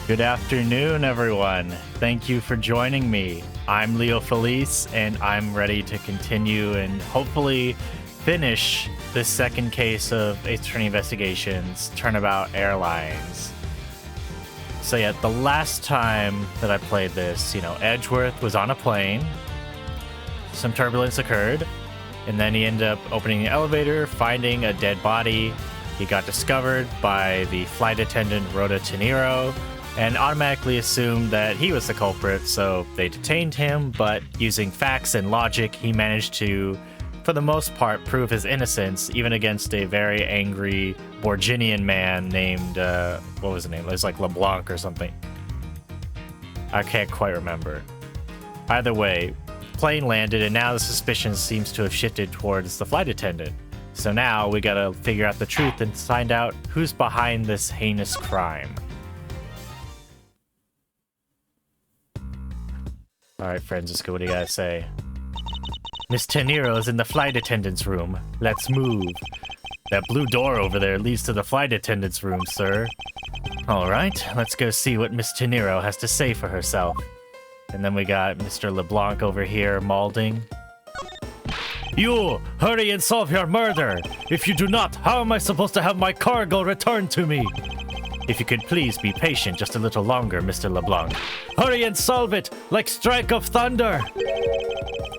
Good afternoon, everyone. Thank you for joining me. I'm Leo Felice, and I'm ready to continue and hopefully finish this second case of Ace Attorney Investigations, Turnabout Airlines. So yeah, the last time that I played this, Edgeworth was on a plane, some turbulence occurred, and then he ended up opening the elevator, finding a dead body. He got discovered by the flight attendant, Rhoda Tenero, and automatically assumed that he was the culprit, so they detained him, but using facts and logic, he managed to, for the most part, prove his innocence, even against a very angry Borginian man named, what was his name? It was like LeBlanc or something. I can't quite remember. Either way, plane landed, and now the suspicion seems to have shifted towards the flight attendant. So now we gotta figure out the truth and find out who's behind this heinous crime. Alright, Francisco, what do you gotta say? Miss Tenero's in the flight attendant's room. Let's move. That blue door over there leads to the flight attendant's room, sir. Alright, let's go see what Miss Tenero has to say for herself. And then we got Mr. LeBlanc over here mauling. You! Hurry and solve your murder! If you do not, how am I supposed to have my cargo returned to me? If you could please be patient just a little longer, Mr. LeBlanc. Hurry and solve it, like strike of thunder!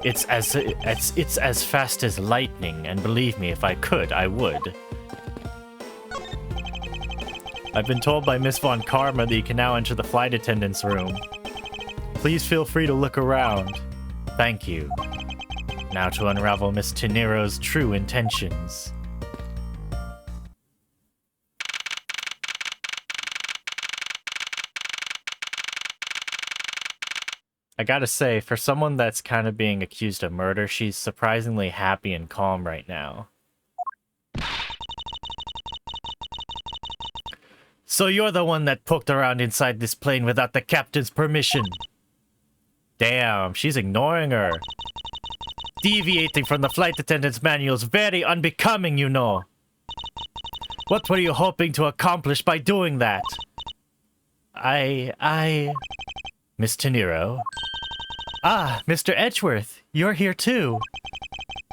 It's as fast as lightning, and believe me, if I could, I would. I've been told by Miss Von Karma that you can now enter the flight attendant's room. Please feel free to look around. Thank you. Now to unravel Miss Tenero's true intentions. I gotta say, for someone that's kind of being accused of murder, she's surprisingly happy and calm right now. So you're the one that poked around inside this plane without the captain's permission. Damn, she's ignoring her. Deviating from the flight attendant's manual is very unbecoming, you know. What were you hoping to accomplish by doing that? Miss Tenero? Ah, Mr. Edgeworth, you're here too.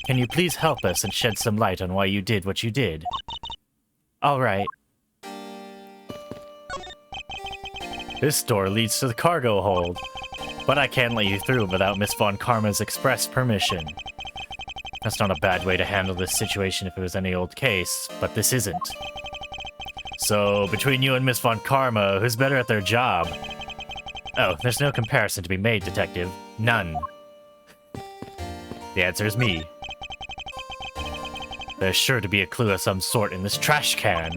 Can you please help us and shed some light on why you did what you did? All right. This door leads to the cargo hold, but I can't let you through without Miss Von Karma's express permission. That's not a bad way to handle this situation if it was any old case, but this isn't. So, between you and Miss Von Karma, who's better at their job? Oh, there's no comparison to be made, Detective. None. The answer is me. There's sure to be a clue of some sort in this trash can.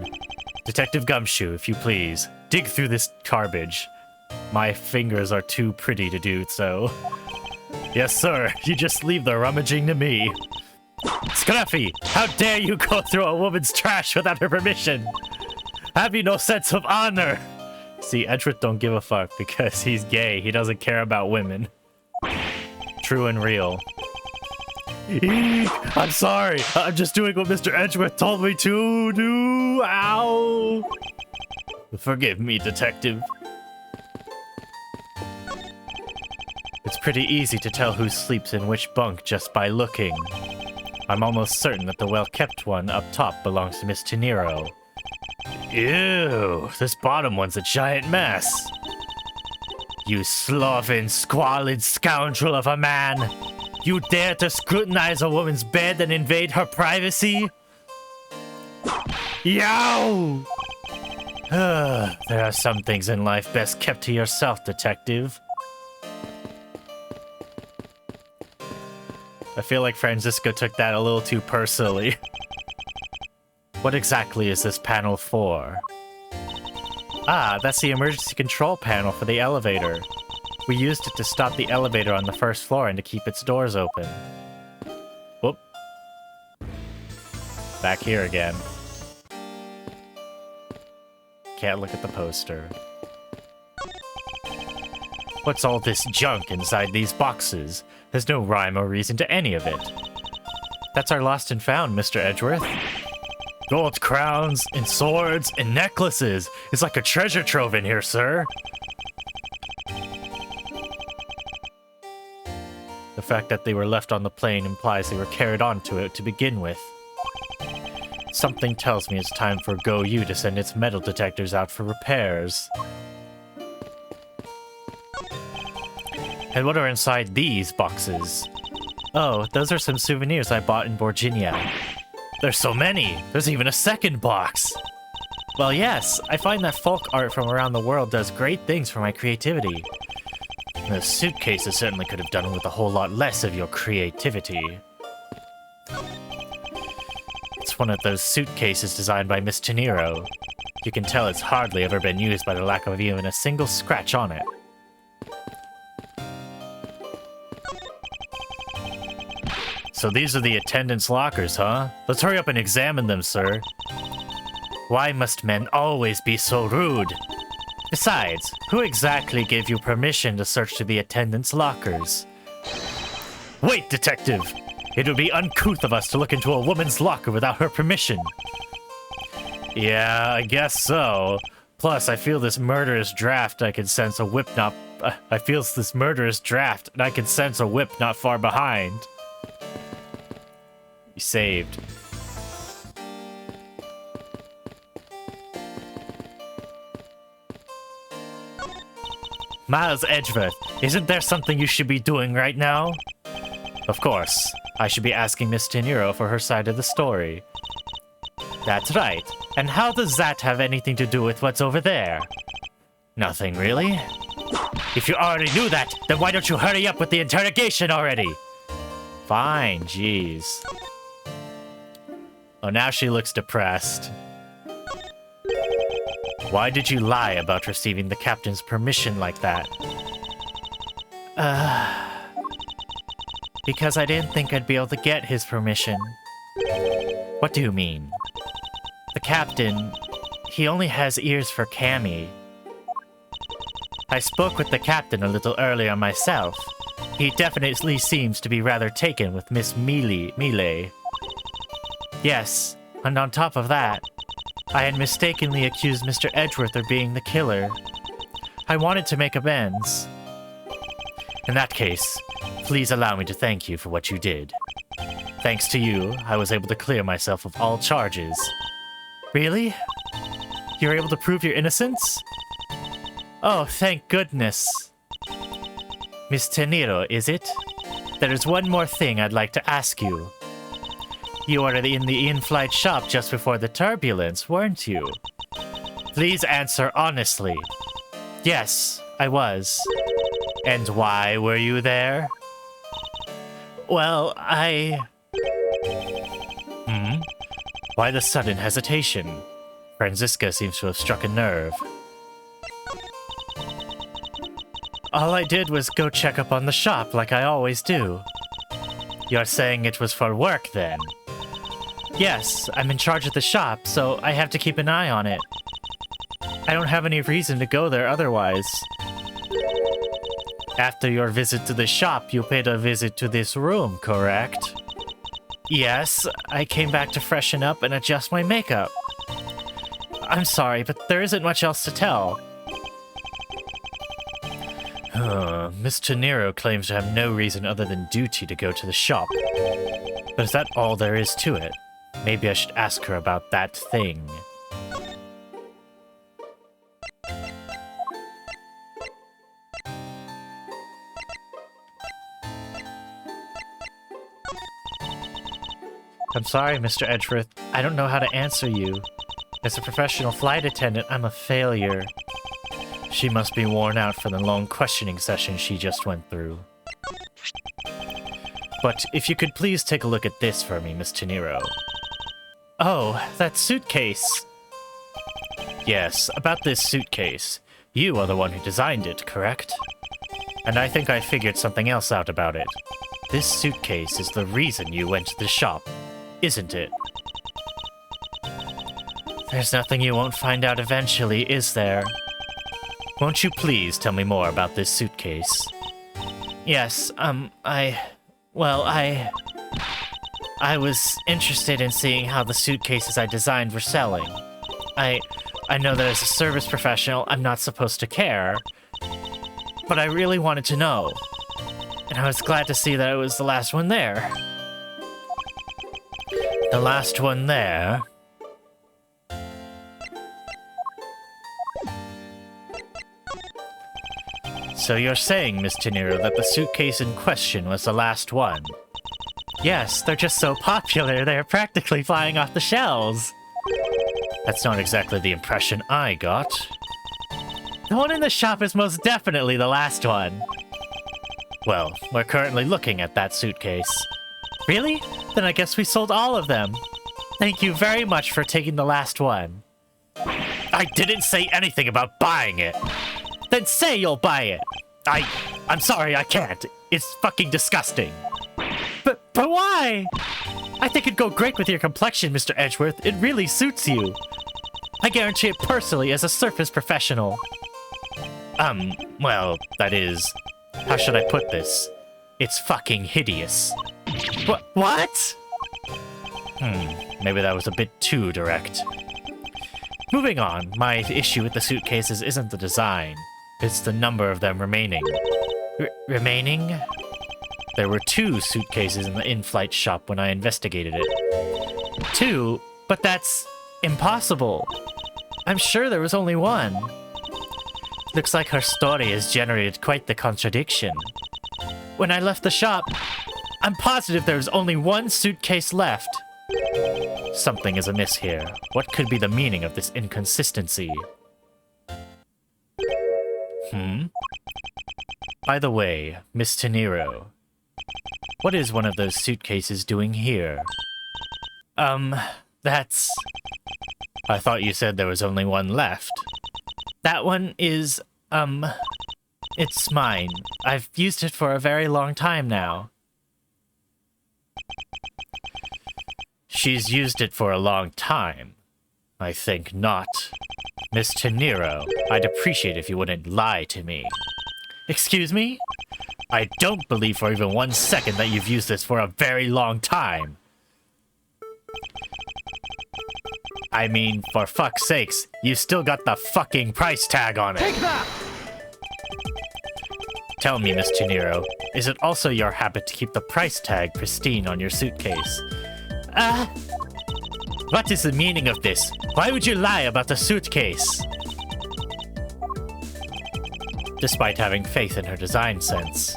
Detective Gumshoe, if you please, dig through this garbage. My fingers are too pretty to do so. Yes, sir. You just leave the rummaging to me. Scruffy, how dare you go through a woman's trash without her permission? Have you no sense of honor? See, Edgeworth don't give a fuck because he's gay. He doesn't care about women. True and real. I'm sorry. I'm just doing what Mr. Edgeworth told me to do. Ow. Forgive me, Detective. It's pretty easy to tell who sleeps in which bunk just by looking. I'm almost certain that the well-kept one up top belongs to Miss Tenero. Ew, this bottom one's a giant mess. You sloven, squalid scoundrel of a man! You dare to scrutinize a woman's bed and invade her privacy? Yow! There are some things in life best kept to yourself, Detective. I feel like Francisco took that a little too personally. What exactly is this panel for? Ah, that's the emergency control panel for the elevator. We used it to stop the elevator on the first floor and to keep its doors open. Whoop. Back here again. Can't look at the poster. What's all this junk inside these boxes? There's no rhyme or reason to any of it. That's our lost and found, Mr. Edgeworth. Gold crowns and swords and necklaces. It's like a treasure trove in here, sir. The fact that they were left on the plane implies they were carried onto it to begin with. Something tells me it's time for Go-U to send its metal detectors out for repairs. And what are inside these boxes? Oh, those are some souvenirs I bought in Borginia. There's so many! There's even a second box! Well, yes, I find that folk art from around the world does great things for my creativity. The suitcases certainly could have done with a whole lot less of your creativity. It's one of those suitcases designed by Miss Teniro. You can tell it's hardly ever been used by the lack of even a single scratch on it. So these are the attendants' lockers, huh? Let's hurry up and examine them, sir. Why must men always be so rude? Besides, who exactly gave you permission to search through the attendants' lockers? Wait, detective! It would be uncouth of us to look into a woman's locker without her permission. Yeah, I guess so. Plus, I feel this murderous draft I can sense a whip not... I feel this murderous draft and I can sense a whip not far behind. You saved. Miles Edgeworth, isn't there something you should be doing right now? Of course. I should be asking Miss Teniro for her side of the story. That's right. And how does that have anything to do with what's over there? Nothing, really? If you already knew that, then why don't you hurry up with the interrogation already? Fine, jeez. Oh, now she looks depressed. Why did you lie about receiving the captain's permission like that? Because I didn't think I'd be able to get his permission. What do you mean? The captain, he only has ears for Cammy. I spoke with the captain a little earlier myself. He definitely seems to be rather taken with Miss Mealy. Yes, and on top of that, I had mistakenly accused Mr. Edgeworth of being the killer. I wanted to make amends. In that case, please allow me to thank you for what you did. Thanks to you, I was able to clear myself of all charges. Really? You were able to prove your innocence? Oh, thank goodness. Miss Teniro, is it? There is one more thing I'd like to ask you. You were in the in-flight shop just before the turbulence, weren't you? Please answer honestly. Yes, I was. And why were you there? Well, Why the sudden hesitation? Franziska seems to have struck a nerve. All I did was go check up on the shop like I always do. You're saying it was for work, then? Yes, I'm in charge of the shop, so I have to keep an eye on it. I don't have any reason to go there otherwise. After your visit to the shop, you paid a visit to this room, correct? Yes, I came back to freshen up and adjust my makeup. I'm sorry, but there isn't much else to tell. Miss Teniro claims to have no reason other than duty to go to the shop. But is that all there is to it? Maybe I should ask her about that thing. I'm sorry, Mr. Edgeworth. I don't know how to answer you. As a professional flight attendant, I'm a failure. She must be worn out from the long questioning session she just went through. But if you could please take a look at this for me, Miss Teniro. Oh, that suitcase! Yes, about this suitcase. You are the one who designed it, correct? And I think I figured something else out about it. This suitcase is the reason you went to the shop, isn't it? There's nothing you won't find out eventually, is there? Won't you please tell me more about this suitcase? Yes, I was interested in seeing how the suitcases I designed were selling. I know that as a service professional, I'm not supposed to care, but I really wanted to know. And I was glad to see that it was the last one there. The last one there? So you're saying, Miss Tenero, that the suitcase in question was the last one? Yes, they're just so popular, they're practically flying off the shelves. That's not exactly the impression I got. The one in the shop is most definitely the last one. Well, we're currently looking at that suitcase. Really? Then I guess we sold all of them. Thank you very much for taking the last one. I didn't say anything about buying it. Then say you'll buy it. I'm sorry, I can't. It's fucking disgusting. But why? I think it'd go great with your complexion, Mr. Edgeworth. It really suits you. I guarantee it personally as a surface professional. Well, that is... How should I put this? It's fucking hideous. What? Maybe that was a bit too direct. Moving on, my issue with the suitcases isn't the design. It's the number of them remaining. Remaining? There were 2 suitcases in the in-flight shop when I investigated it. 2? But that's impossible. I'm sure there was only 1. Looks like her story has generated quite the contradiction. When I left the shop, I'm positive there was only 1 suitcase left. Something is amiss here. What could be the meaning of this inconsistency? By the way, Miss Tenero, what is one of those suitcases doing here? That's... I thought you said there was only 1 left. That one is, it's mine. I've used it for a very long time now. She's used it for a long time. I think not. Miss Tenero, I'd appreciate if you wouldn't lie to me. Excuse me? I don't believe for even 1 second that you've used this for a very long time. I mean, for fuck's sakes, you still got the fucking price tag on it. Take that! Tell me, Miss Tenero, is it also your habit to keep the price tag pristine on your suitcase? What is the meaning of this? Why would you lie about the suitcase? Despite having faith in her design sense,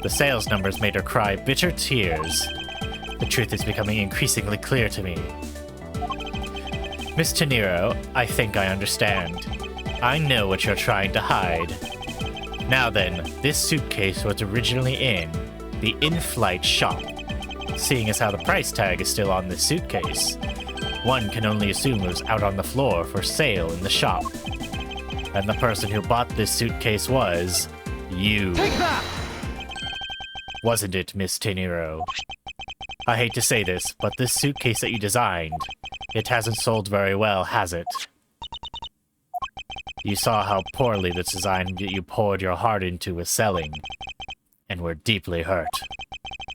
the sales numbers made her cry bitter tears. The truth is becoming increasingly clear to me. Miss Tenero, I think I understand. I know what you're trying to hide. Now then, this suitcase was originally in the in-flight shop. Seeing as how the price tag is still on this suitcase, one can only assume it was out on the floor for sale in the shop. And the person who bought this suitcase was... you. Take that! Wasn't it, Miss Tenero? I hate to say this, but this suitcase that you designed, it hasn't sold very well, has it? You saw how poorly the design that you poured your heart into was selling, and were deeply hurt.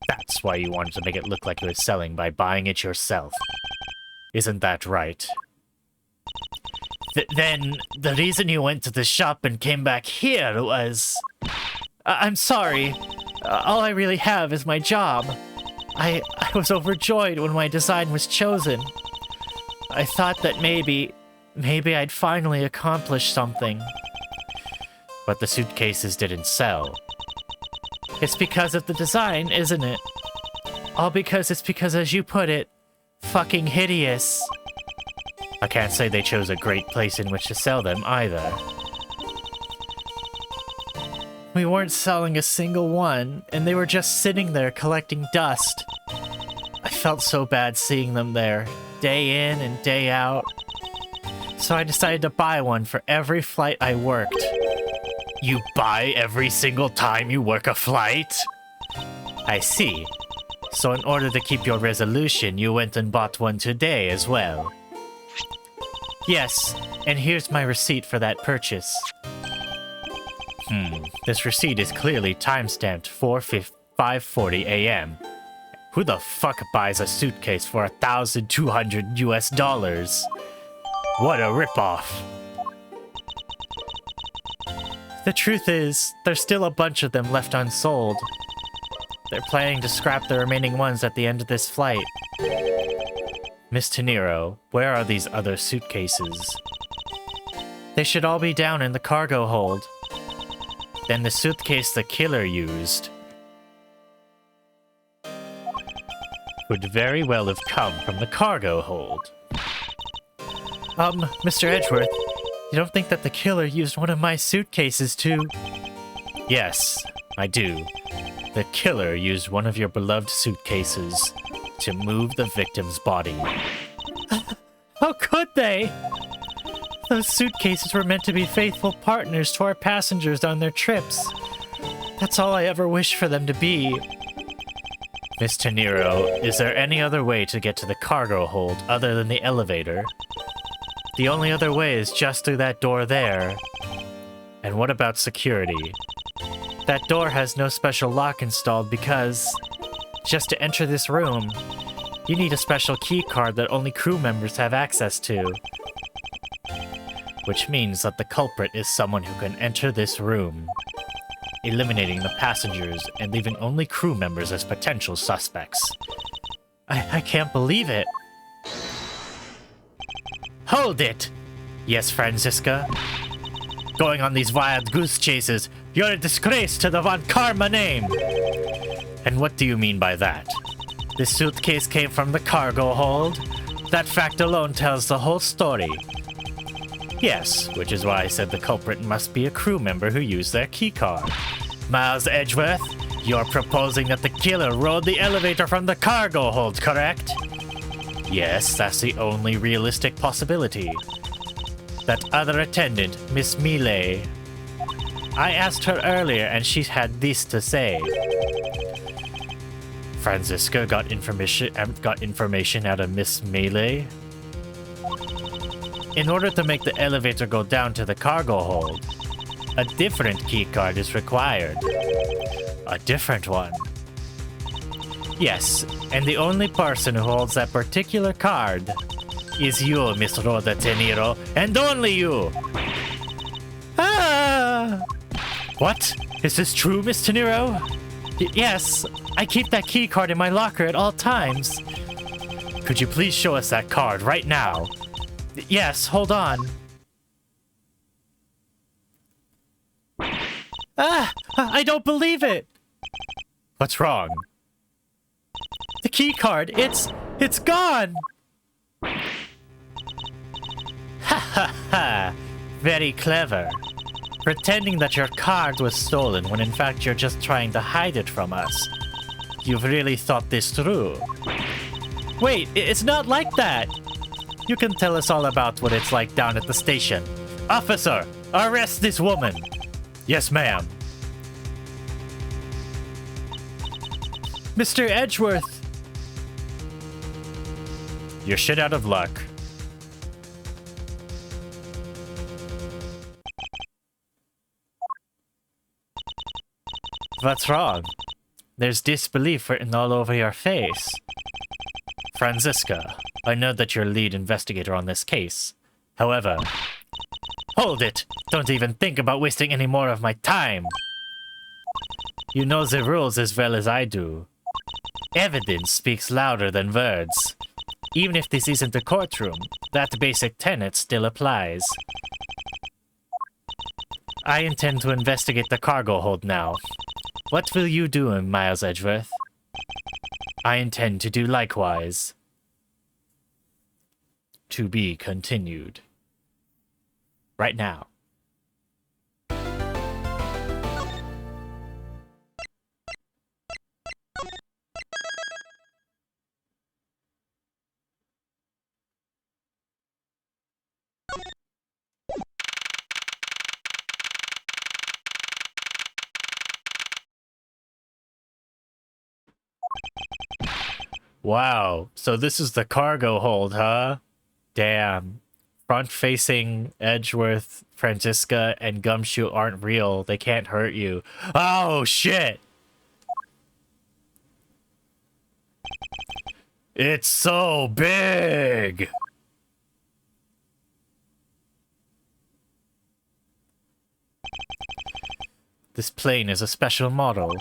That's why you wanted to make it look like it was selling by buying it yourself. Isn't that right? Then, the reason you went to the shop and came back here was... I'm sorry. All I really have is my job. I was overjoyed when my design was chosen. I thought that maybe I'd finally accomplished something. But the suitcases didn't sell. It's because of the design, isn't it? All because it's because, as you put it, fucking hideous. I can't say they chose a great place in which to sell them either. We weren't selling a single one, and they were just sitting there collecting dust. I felt so bad seeing them there, day in and day out. So I decided to buy one for every flight I worked. You buy every single time you work a flight? I see. So in order to keep your resolution, you went and bought one today as well. Yes, and here's my receipt for that purchase. This receipt is clearly timestamped 5:40 a.m. Who the fuck buys a suitcase for $1,200 US? What a ripoff. The truth is, there's still a bunch of them left unsold. They're planning to scrap the remaining ones at the end of this flight. Miss Teniro, where are these other suitcases? They should all be down in the cargo hold. Then the suitcase the killer used would very well have come from the cargo hold. Mr. Edgeworth, you don't think that the killer used one of my suitcases to... Yes, I do. The killer used one of your beloved suitcases to move the victim's body. How could they? Those suitcases were meant to be faithful partners to our passengers on their trips. That's all I ever wished for them to be. Miss Teniro, is there any other way to get to the cargo hold other than the elevator? The only other way is just through that door there. And what about security? That door has no special lock installed because... just to enter this room, you need a special key card that only crew members have access to. Which means that the culprit is someone who can enter this room, eliminating the passengers and leaving only crew members as potential suspects. I can't believe it. Hold it! Yes, Franziska? Going on these wild goose chases, you're a disgrace to the Von Karma name! And what do you mean by that? This suitcase came from the cargo hold? That fact alone tells the whole story. Yes, which is why I said the culprit must be a crew member who used their keycard. Miles Edgeworth, you're proposing that the killer rode the elevator from the cargo hold, correct? Yes, that's the only realistic possibility. That other attendant, Miss Millet. I asked her earlier and she had this to say. Franziska got information out of Miss Millet. In order to make the elevator go down to the cargo hold, a different keycard is required. A different one. Yes, and the only person who holds that particular card is you, Miss Rhoda Teniro, and only you! Ah! What? Is this true, Miss Teniro? Yes, I keep that key card in my locker at all times. Could you please show us that card right now? Yes, hold on. Ah! I don't believe it! What's wrong? The key card, it's gone! Ha ha ha! Very clever. Pretending that your card was stolen when in fact you're just trying to hide it from us. You've really thought this through. Wait, it's not like that! You can tell us all about what it's like down at the station. Officer, arrest this woman! Yes, ma'am. Mr. Edgeworth! You're shit out of luck. What's wrong? There's disbelief written all over your face. Franziska, I know that you're lead investigator on this case. However... Hold it! Don't even think about wasting any more of my time! You know the rules as well as I do. Evidence speaks louder than words. Even if this isn't a courtroom, that basic tenet still applies. I intend to investigate the cargo hold now. What will you do, Miles Edgeworth? I intend to do likewise. To be continued. Right now. Wow, so this is the cargo hold, huh? Damn. Front-facing Edgeworth, Franziska, and Gumshoe aren't real. They can't hurt you. Oh, shit! It's so big! This plane is a special model.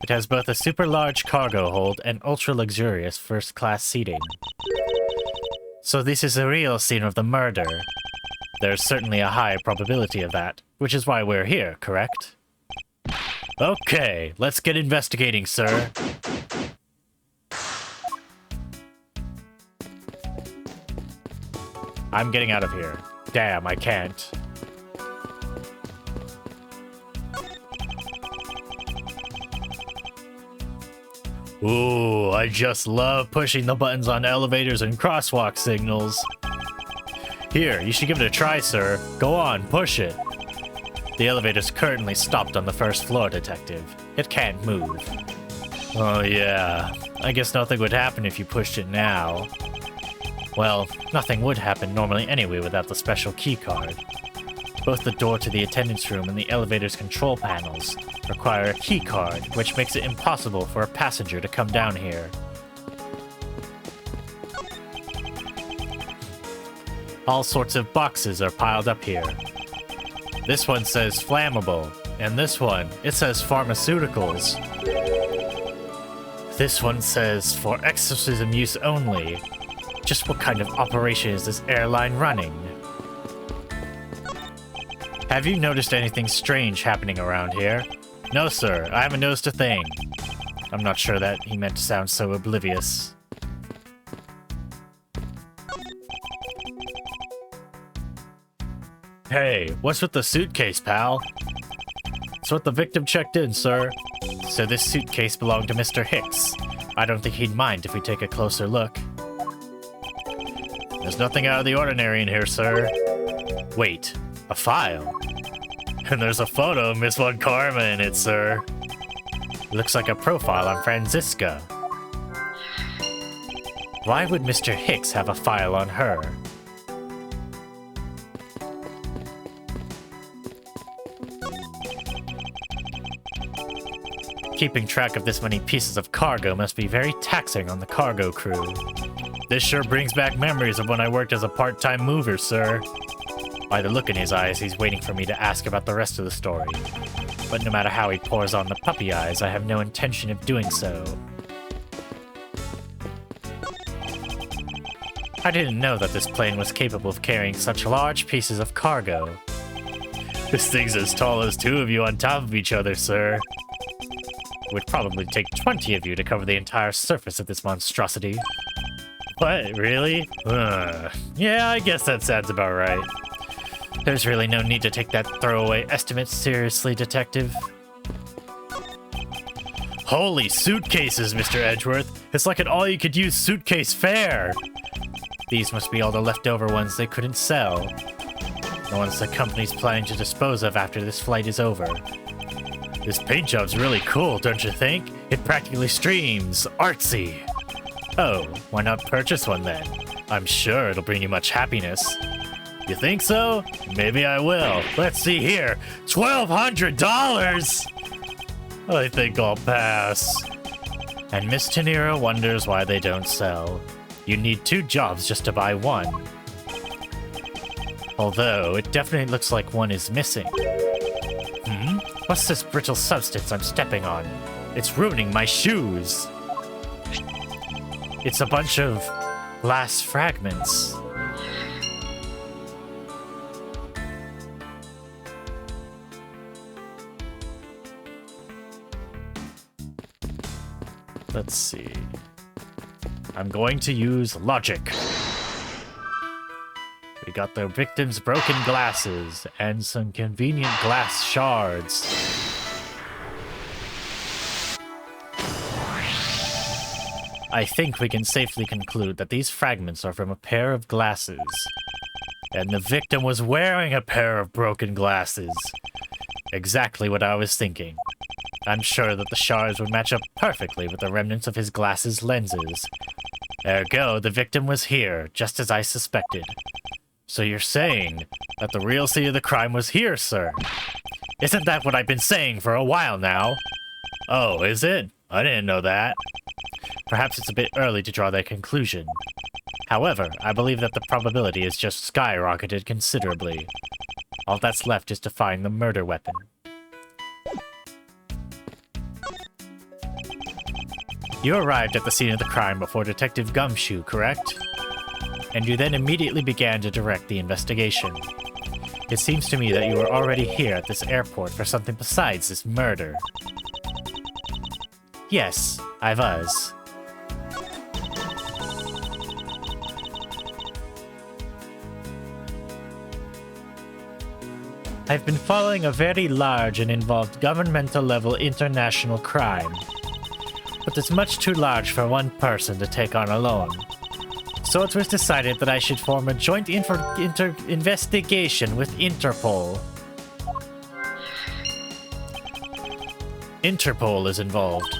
It has both a super large cargo hold and ultra luxurious first class seating. So this is a real scene of the murder. There's certainly a high probability of that, which is why we're here, correct? Okay, let's get investigating, sir. I'm getting out of here. Damn, I can't. Ooh, I just love pushing the buttons on elevators and crosswalk signals. Here, you should give it a try, sir. Go on, push it. The elevator's currently stopped on the first floor, Detective. It can't move. Oh yeah, I guess nothing would happen if you pushed it now. Well, nothing would happen normally anyway without the special key card. Both the door to the attendance room and the elevator's control panels require a key card, which makes it impossible for a passenger to come down here. All sorts of boxes are piled up here. This one says flammable, and this one, it says pharmaceuticals. This one says for exorcism use only. Just what kind of operation is this airline running? Have you noticed anything strange happening around here? No, sir, I haven't noticed a thing. I'm not sure that he meant to sound so oblivious. Hey, what's with the suitcase, pal? It's what the victim checked in, sir. So this suitcase belonged to Mr. Hicks. I don't think he'd mind if we take a closer look. There's nothing out of the ordinary in here, sir. Wait, a file? And there's a photo of Miss Von Karma in it, sir. Looks like a profile on Franziska. Why would Mr. Hicks have a file on her? Keeping track of this many pieces of cargo must be very taxing on the cargo crew. This sure brings back memories of when I worked as a part-time mover, sir. By the look in his eyes, he's waiting for me to ask about the rest of the story. But no matter how he pours on the puppy eyes, I have no intention of doing so. I didn't know that this plane was capable of carrying such large pieces of cargo. This thing's as tall as two of you on top of each other, sir. It would probably take 20 of you to cover the entire surface of this monstrosity. What, really? Yeah, I guess that sounds about right. There's really no need to take that throwaway estimate seriously, Detective. Holy suitcases, Mr. Edgeworth. It's like an all-you-could-use suitcase fair. These must be all the leftover ones they couldn't sell. The ones the company's planning to dispose of after this flight is over. This paint job's really cool, don't you think? It practically streams. Artsy. Oh, why not purchase one then? I'm sure it'll bring you much happiness. You think so? Maybe I will. Let's see here. $1,200! I think I'll pass. And Miss Tenira wonders why they don't sell. You need 2 jobs just to buy one. Although, it definitely looks like one is missing. What's this brittle substance I'm stepping on? It's ruining my shoes. It's a bunch of glass fragments. Let's see. I'm going to use logic. We got the victim's broken glasses and some convenient glass shards. I think we can safely conclude that these fragments are from a pair of glasses. And the victim was wearing a pair of broken glasses. Exactly what I was thinking. I'm sure that the shards would match up perfectly with the remnants of his glasses' lenses. Ergo, the victim was here, just as I suspected. So you're saying that the real scene of the crime was here, sir? Isn't that what I've been saying for a while now? Oh, is it? I didn't know that. Perhaps it's a bit early to draw that conclusion. However, I believe that the probability has just skyrocketed considerably. All that's left is to find the murder weapon. You arrived at the scene of the crime before Detective Gumshoe, correct? And you then immediately began to direct the investigation. It seems to me that you were already here at this airport for something besides this murder. Yes, I was. I've been following a very large and involved governmental-level international crime. But it's much too large for one person to take on alone. So it was decided that I should form a joint investigation with Interpol. Interpol is involved.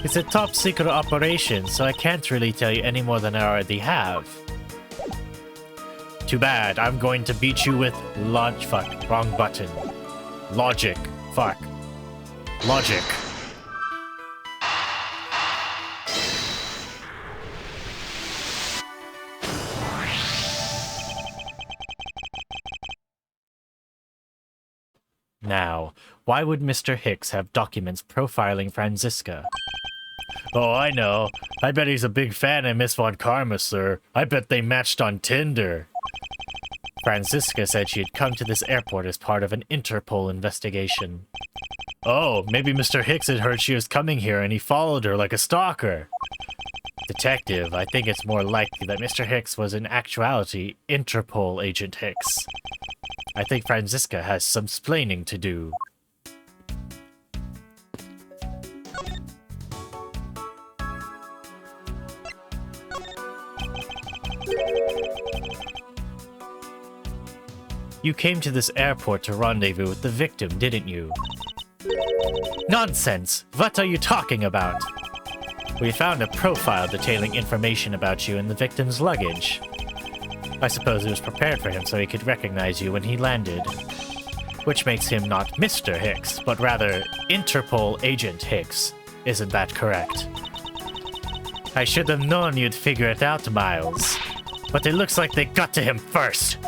It's a top-secret operation, so I can't really tell you any more than I already have. Too bad, I'm going to beat you with fuck, wrong button. Logic, fuck. Logic. Now, why would Mr. Hicks have documents profiling Franziska? Oh, I know. I bet he's a big fan of Miss Von Karma, sir. I bet they matched on Tinder. Franziska said she had come to this airport as part of an Interpol investigation. Oh, maybe Mr. Hicks had heard she was coming here and he followed her like a stalker. Detective, I think it's more likely that Mr. Hicks was in actuality Interpol Agent Hicks. I think Franziska has some splaining to do. You came to this airport to rendezvous with the victim, didn't you? Nonsense! What are you talking about? We found a profile detailing information about you in the victim's luggage. I suppose it was prepared for him so he could recognize you when he landed. Which makes him not Mr. Hicks, but rather Interpol Agent Hicks. Isn't that correct? I should have known you'd figure it out, Miles. But it looks like they got to him first.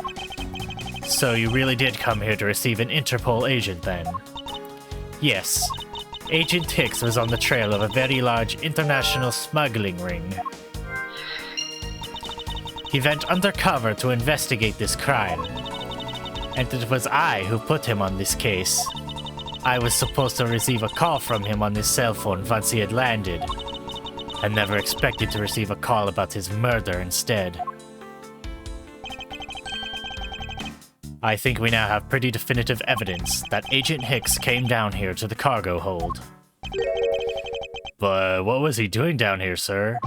So you really did come here to receive an Interpol agent then? Yes. Agent Hicks was on the trail of a very large international smuggling ring. He went undercover to investigate this crime. And it was I who put him on this case. I was supposed to receive a call from him on his cell phone once he had landed. I never expected to receive a call about his murder instead. I think we now have pretty definitive evidence that Agent Hicks came down here to the cargo hold. But what was he doing down here, sir?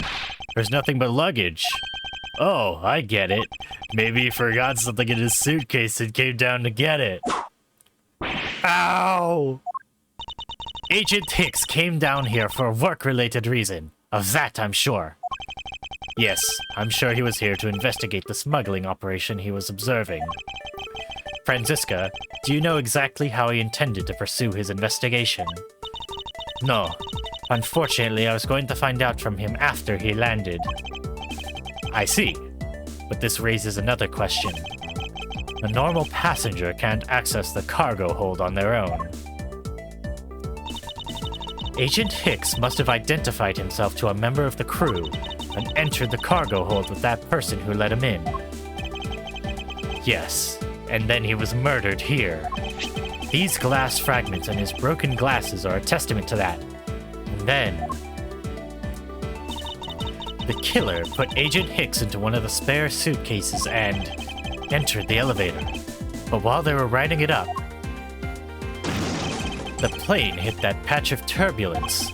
There's nothing but luggage. Oh, I get it. Maybe he forgot something in his suitcase and came down to get it. Ow! Agent Hicks came down here for a work-related reason. Of that, I'm sure. Yes, I'm sure he was here to investigate the smuggling operation he was observing. Franziska, do you know exactly how he intended to pursue his investigation? No. Unfortunately, I was going to find out from him after he landed. I see. But this raises another question. A normal passenger can't access the cargo hold on their own. Agent Hicks must have identified himself to a member of the crew and entered the cargo hold with that person who let him in. Yes, and then he was murdered here. These glass fragments and his broken glasses are a testament to that. And then the killer put Agent Hicks into one of the spare suitcases and entered the elevator. But while they were riding it up, the plane hit that patch of turbulence.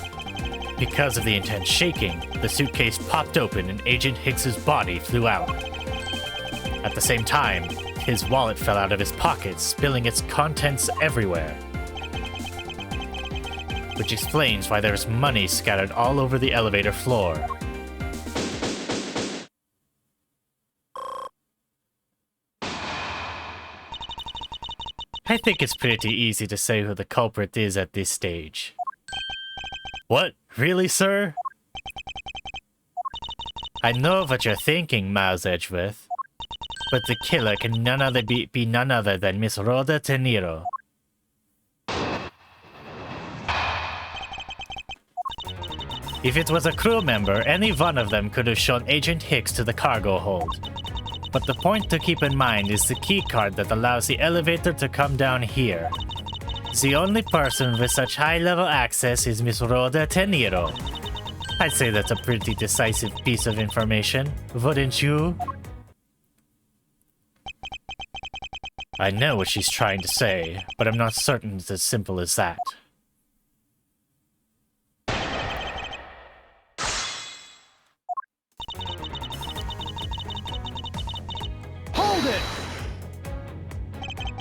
Because of the intense shaking, the suitcase popped open and Agent Hicks's body flew out. At the same time, his wallet fell out of his pocket, spilling its contents everywhere. Which explains why there's money scattered all over the elevator floor. I think it's pretty easy to say who the culprit is at this stage. What? Really, sir? I know what you're thinking, Miles Edgeworth. But the killer can be none other than Miss Rhoda Teniro. If it was a crew member, any one of them could have shown Agent Hicks to the cargo hold. But the point to keep in mind is the keycard that allows the elevator to come down here. The only person with such high-level access is Miss Rhoda Teniro. I'd say that's a pretty decisive piece of information, wouldn't you? I know what she's trying to say, but I'm not certain it's as simple as that. Hold it!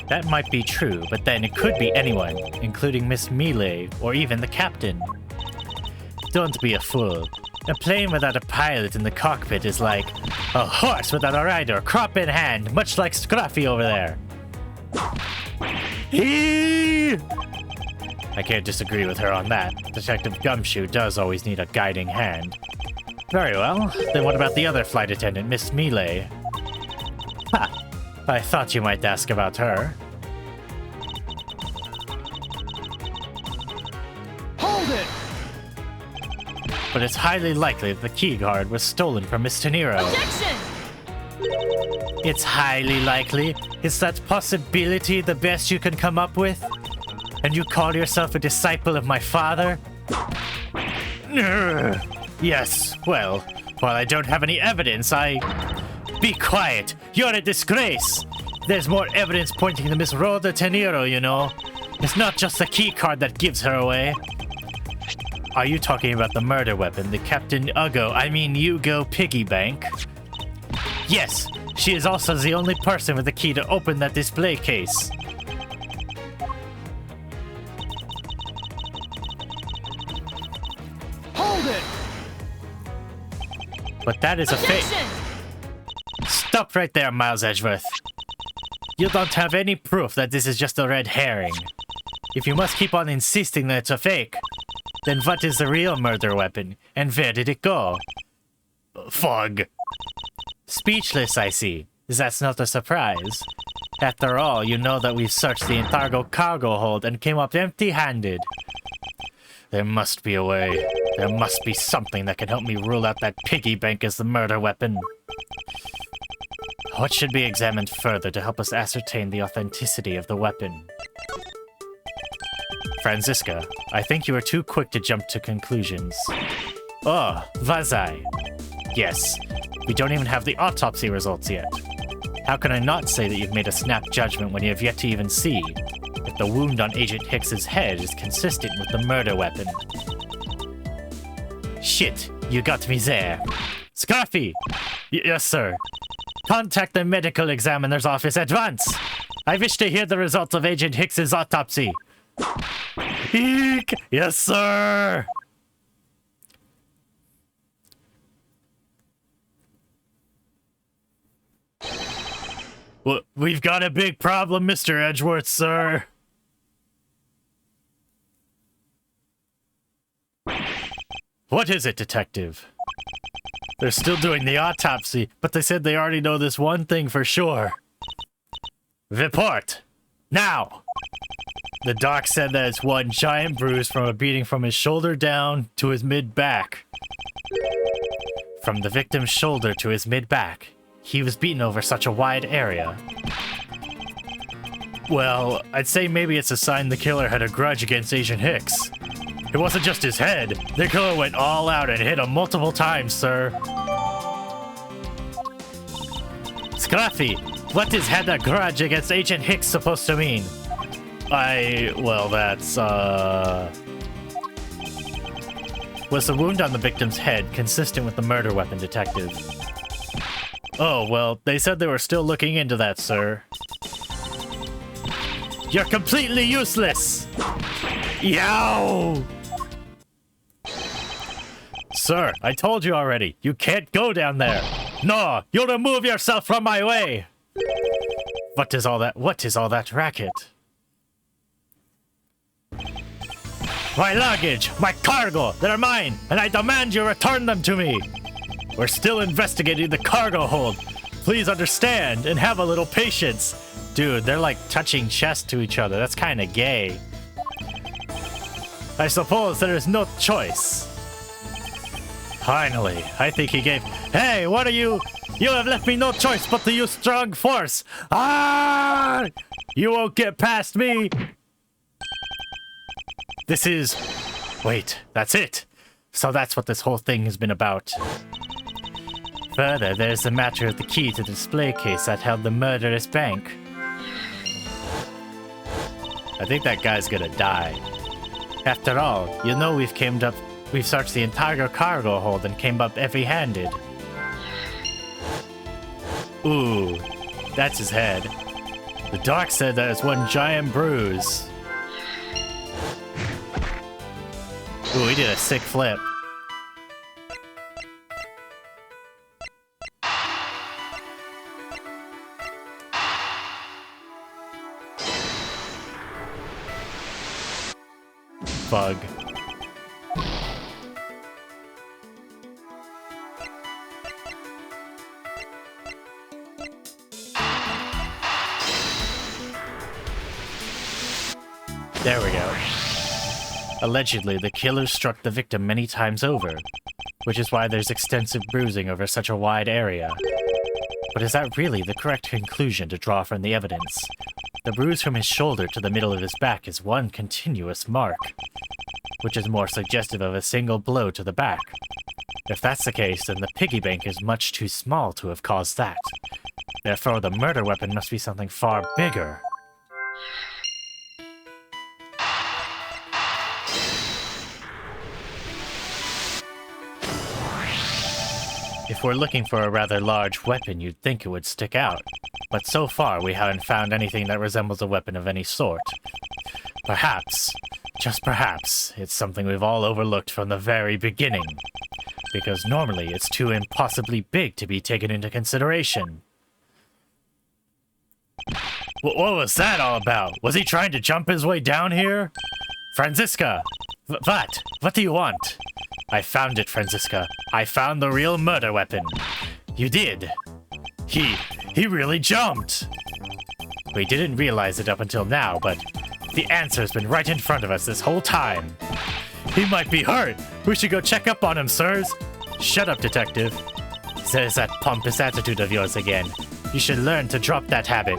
That might be true, but then it could be anyone, including Miss Mealy, or even the captain. Don't be a fool. A plane without a pilot in the cockpit is like a horse without a rider, crop in hand, much like Scruffy over there. I can't disagree with her on that. Detective Gumshoe does always need a guiding hand. Very well, then what about the other flight attendant, Miss Mealy? Ha! I thought you might ask about her. Hold it! But it's highly likely that the key card was stolen from Miss Teniro. Objection! It's highly likely. Is that possibility the best you can come up with? And you call yourself a disciple of my father? Yes, well, while I don't have any evidence, Be quiet! You're a disgrace! There's more evidence pointing to Miss Rhoda Teniro, you know. It's not just the key card that gives her away. Are you talking about the murder weapon, the Captain Hugo piggy bank? Yes, she is also the only person with the key to open that display case. Hold it! But that is a fake. Objection! Stop right there, Miles Edgeworth. You don't have any proof that this is just a red herring. If you must keep on insisting that it's a fake, then what is the real murder weapon, and where did it go? Fog. Speechless, I see. That's not a surprise. After all, you know that we've searched the entire cargo hold and came up empty-handed. There must be a way. There must be something that can help me rule out that piggy bank as the murder weapon. What should be examined further to help us ascertain the authenticity of the weapon? Franziska, I think you are too quick to jump to conclusions. Oh, was I? Yes, we don't even have the autopsy results yet. How can I not say that you've made a snap judgment when you have yet to even see if the wound on Agent Hicks's head is consistent with the murder weapon? Shit, you got me there. Scruffy! Yes, sir. Contact the medical examiner's office at once. I wish to hear the results of Agent Hicks's autopsy. Eek! Yes, sir! Well, we've got a big problem, Mr. Edgeworth, sir. What is it, detective? They're still doing the autopsy, but they said they already know this one thing for sure. Report! Now! The doc said that it's one giant bruise from a beating from his shoulder down to his mid-back. From the victim's shoulder to his mid-back. He was beaten over such a wide area. Well, I'd say maybe it's a sign the killer had a grudge against Agent Hicks. It wasn't just his head. The killer went all out and hit him multiple times, sir. Scruffy, what is had a grudge against Agent Hicks supposed to mean? Well, that's, Was the wound on the victim's head consistent with the murder weapon, detective? Oh, well, they said they were still looking into that, sir. You're completely useless! Yow! Sir, I told you already, you can't go down there! No, you'll remove yourself from my way! What is all that racket? My luggage! My cargo! They're mine! And I demand you return them to me! We're still investigating the cargo hold. Please understand and have a little patience. Dude, they're like touching chests to each other. That's kind of gay. I suppose there is no choice. Finally, I think he gave... Hey, what are you? You have left me no choice but to use strong force. Ah! You won't get past me. This is... Wait, that's it. So that's what this whole thing has been about. Further, there's the matter of the key to the display case that held the murderous bank. I think that guy's gonna die. After all, you know we've searched the entire cargo hold and came up heavy-handed. Ooh, that's his head. The doc said that it's one giant bruise. Ooh, he did a sick flip. Bug. There we go. Allegedly, the killer struck the victim many times over, which is why there's extensive bruising over such a wide area. But is that really the correct conclusion to draw from the evidence? The bruise from his shoulder to the middle of his back is one continuous mark, which is more suggestive of a single blow to the back. If that's the case, then the piggy bank is much too small to have caused that. Therefore, the murder weapon must be something far bigger. If we're looking for a rather large weapon, you'd think it would stick out. But so far, we haven't found anything that resembles a weapon of any sort. Perhaps, just perhaps, it's something we've all overlooked from the very beginning. Because normally, it's too impossibly big to be taken into consideration. What was that all about? Was he trying to jump his way down here? Franziska! What? What do you want? I found it, Franziska. I found the real murder weapon. You did. He really jumped. We didn't realize it up until now, but the answer's been right in front of us this whole time. He might be hurt. We should go check up on him, sirs. Shut up, detective. There's that pompous attitude of yours again. You should learn to drop that habit.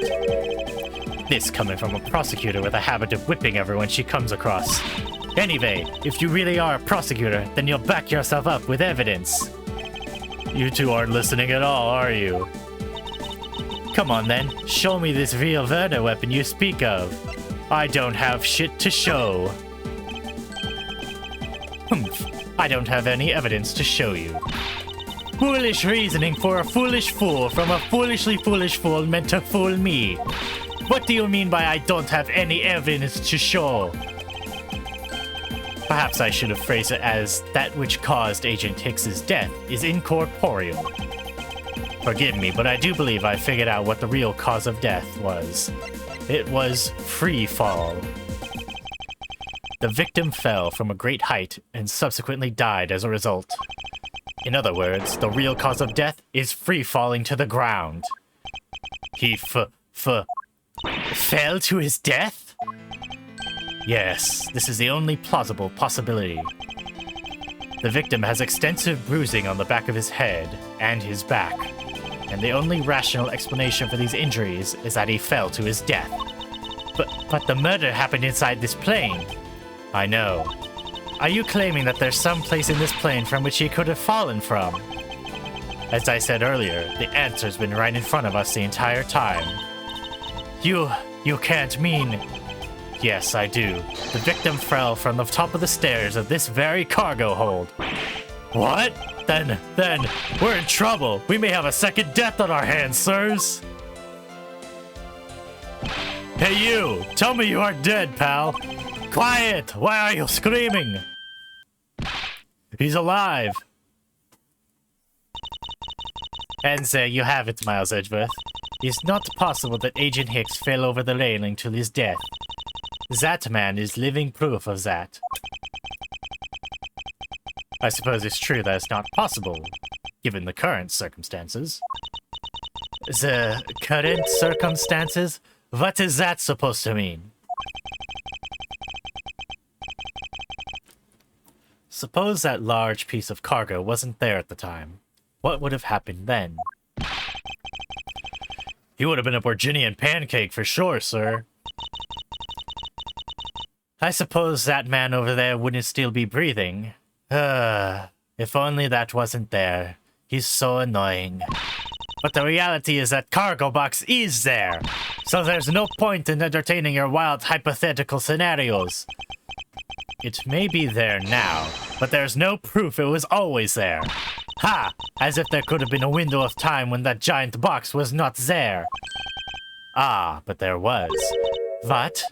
This coming from a prosecutor with a habit of whipping everyone she comes across. Anyway, if you really are a prosecutor, then you'll back yourself up with evidence. You two aren't listening at all, are you? Come on then, show me this real murder weapon you speak of. I don't have shit to show. Humph, I don't have any evidence to show you. Foolish reasoning for a foolish fool from a foolishly foolish fool meant to fool me. What do you mean by I don't have any evidence to show? Perhaps I should have phrased it as that which caused Agent Hicks's death is incorporeal. Forgive me, but I do believe I figured out what the real cause of death was. It was free fall. The victim fell from a great height and subsequently died as a result. In other words, the real cause of death is free falling to the ground. He fell to his death? Yes, this is the only plausible possibility. The victim has extensive bruising on the back of his head and his back, and the only rational explanation for these injuries is that he fell to his death. But the murder happened inside this plane. I know. Are you claiming that there's some place in this plane from which he could have fallen from? As I said earlier, the answer's been right in front of us the entire time. You can't mean... Yes, I do. The victim fell from the top of the stairs of this very cargo hold. What? Then, we're in trouble. We may have a second death on our hands, sirs. Hey you, tell me you aren't dead, pal. Quiet! Why are you screaming? He's alive. And there you have it, Miles Edgeworth. It's not possible that Agent Hicks fell over the railing to his death. That man is living proof of that. I suppose it's true that it's not possible. given the current circumstances. The current circumstances? What is that supposed to mean? Suppose that large piece of cargo wasn't there at the time. What would have happened then? He would have been a Virginian pancake for sure, sir. I suppose that man over there wouldn't still be breathing. If only that wasn't there. He's so annoying. But the reality is that cargo box is there. So there's no point in entertaining your wild hypothetical scenarios. It may be there now, but there's no proof it was always there. Ha! As if there could have been a window of time when that giant box was not there. Ah, but there was. What?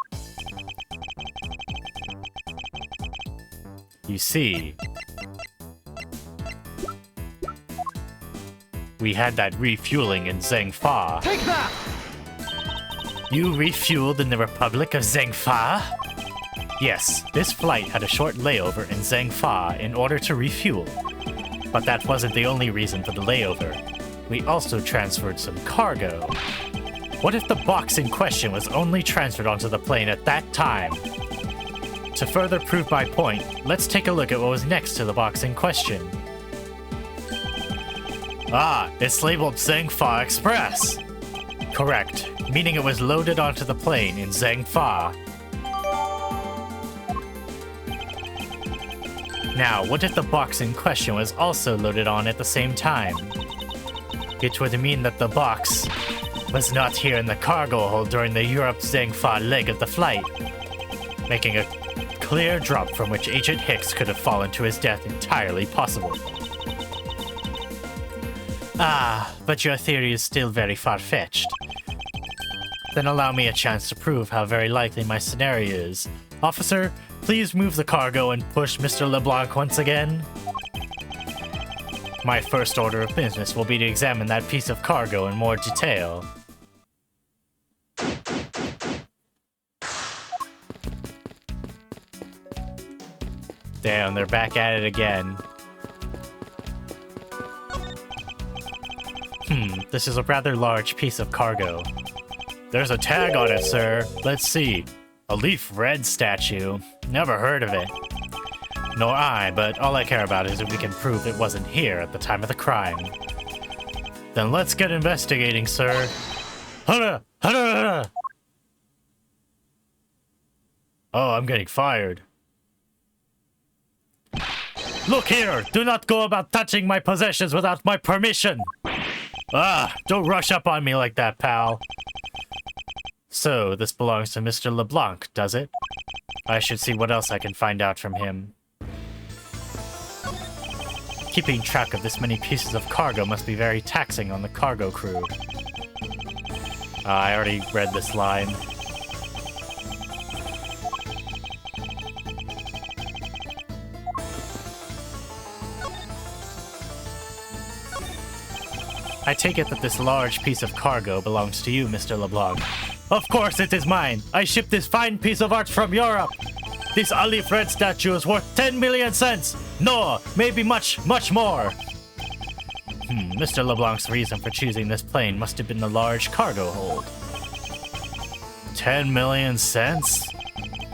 You see, we had that refueling in Zhengfa. Take that! You refueled in the Republic of Zhengfa? Yes, this flight had a short layover in Zhengfa in order to refuel. But that wasn't the only reason for the layover. We also transferred some cargo. What if the box in question was only transferred onto the plane at that time? To further prove my point, let's take a look at what was next to the box in question. Ah, it's labeled Zhengfa Express. Correct, meaning it was loaded onto the plane in Zhengfa. Now, what if the box in question was also loaded on at the same time? It would mean that the box was not here in the cargo hold during the Europe-Zhengfa leg of the flight, making a clear drop from which Agent Hicks could have fallen to his death entirely possible. Ah, but your theory is still very far-fetched. Then allow me a chance to prove how very likely my scenario is. Officer, please move the cargo and push Mr. LeBlanc once again. My first order of business will be to examine that piece of cargo in more detail. Damn, they're back at it again. This is a rather large piece of cargo. There's a tag on it, sir. Let's see. A leaf red statue. Never heard of it. Nor I, but all I care about is if we can prove it wasn't here at the time of the crime. Then let's get investigating, sir. Hurrah! Hurrah! Hurrah! Oh, I'm getting fired. Look here! Do not go about touching my possessions without my permission! Ah, don't rush up on me like that, pal. So, this belongs to Mr. LeBlanc, does it? I should see what else I can find out from him. Keeping track of this many pieces of cargo must be very taxing on the cargo crew. I already read this line. I take it that this large piece of cargo belongs to you, Mr. LeBlanc. Of course it is mine! I shipped this fine piece of art from Europe! This Alif Red statue is worth 10 million cents! No, maybe much, much more! Mr. LeBlanc's reason for choosing this plane must have been the large cargo hold. 10 million cents?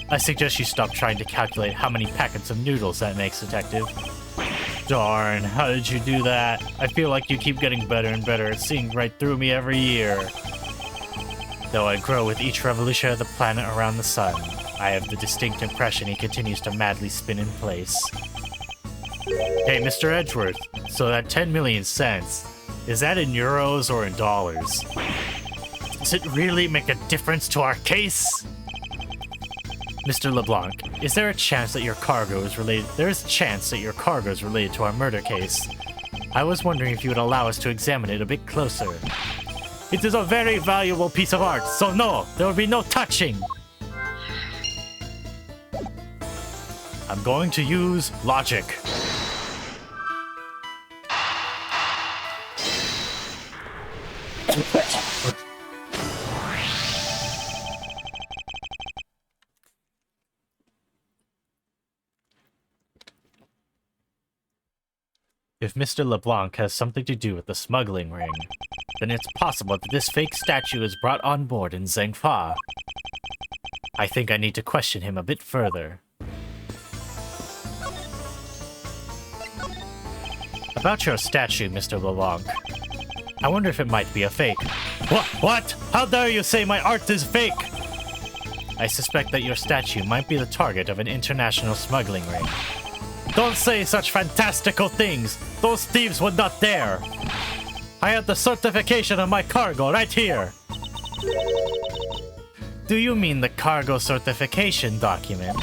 I suggest you stop trying to calculate how many packets of noodles that makes, Detective. Darn, how did you do that? I feel like you keep getting better and better at seeing right through me every year. Though I grow with each revolution of the planet around the sun, I have the distinct impression he continues to madly spin in place. Hey, Mr. Edgeworth, so that 10 million cents, is that in euros or in dollars? Does it really make a difference to our case? Mr. LeBlanc, is there a chance that your cargo is related? There is a chance that your cargo is related to our murder case. I was wondering if you would allow us to examine it a bit closer. It is a very valuable piece of art, so no, there will be no touching. I'm going to use logic. If Mr. LeBlanc has something to do with the smuggling ring, then it's possible that this fake statue is brought on board in Zhengfa. I think I need to question him a bit further. About your statue, Mr. LeBlanc. I wonder if it might be a fake. What? How dare you say my art is fake? I suspect that your statue might be the target of an international smuggling ring. Don't say such fantastical things! Those thieves would not dare! I have the certification of my cargo right here! Do you mean the cargo certification document?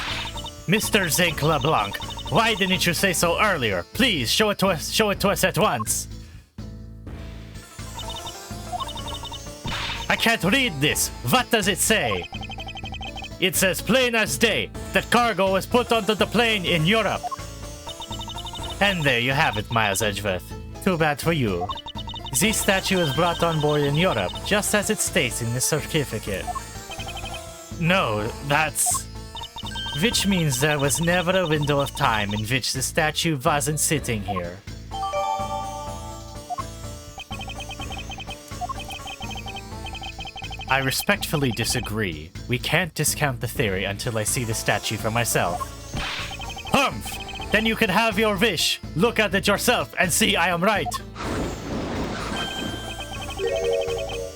Mr. Zinc LeBlanc, why didn't you say so earlier? Please, show it to us at once! I can't read this! What does it say? It says plain as day that cargo was put onto the plane in Europe. And there you have it, Miles Edgeworth. Too bad for you. This statue was brought on board in Europe, just as it states in the certificate. No, that's... Which means there was never a window of time in which the statue wasn't sitting here. I respectfully disagree. We can't discount the theory until I see the statue for myself. Humph! Then you can have your wish. Look at it yourself and see I am right.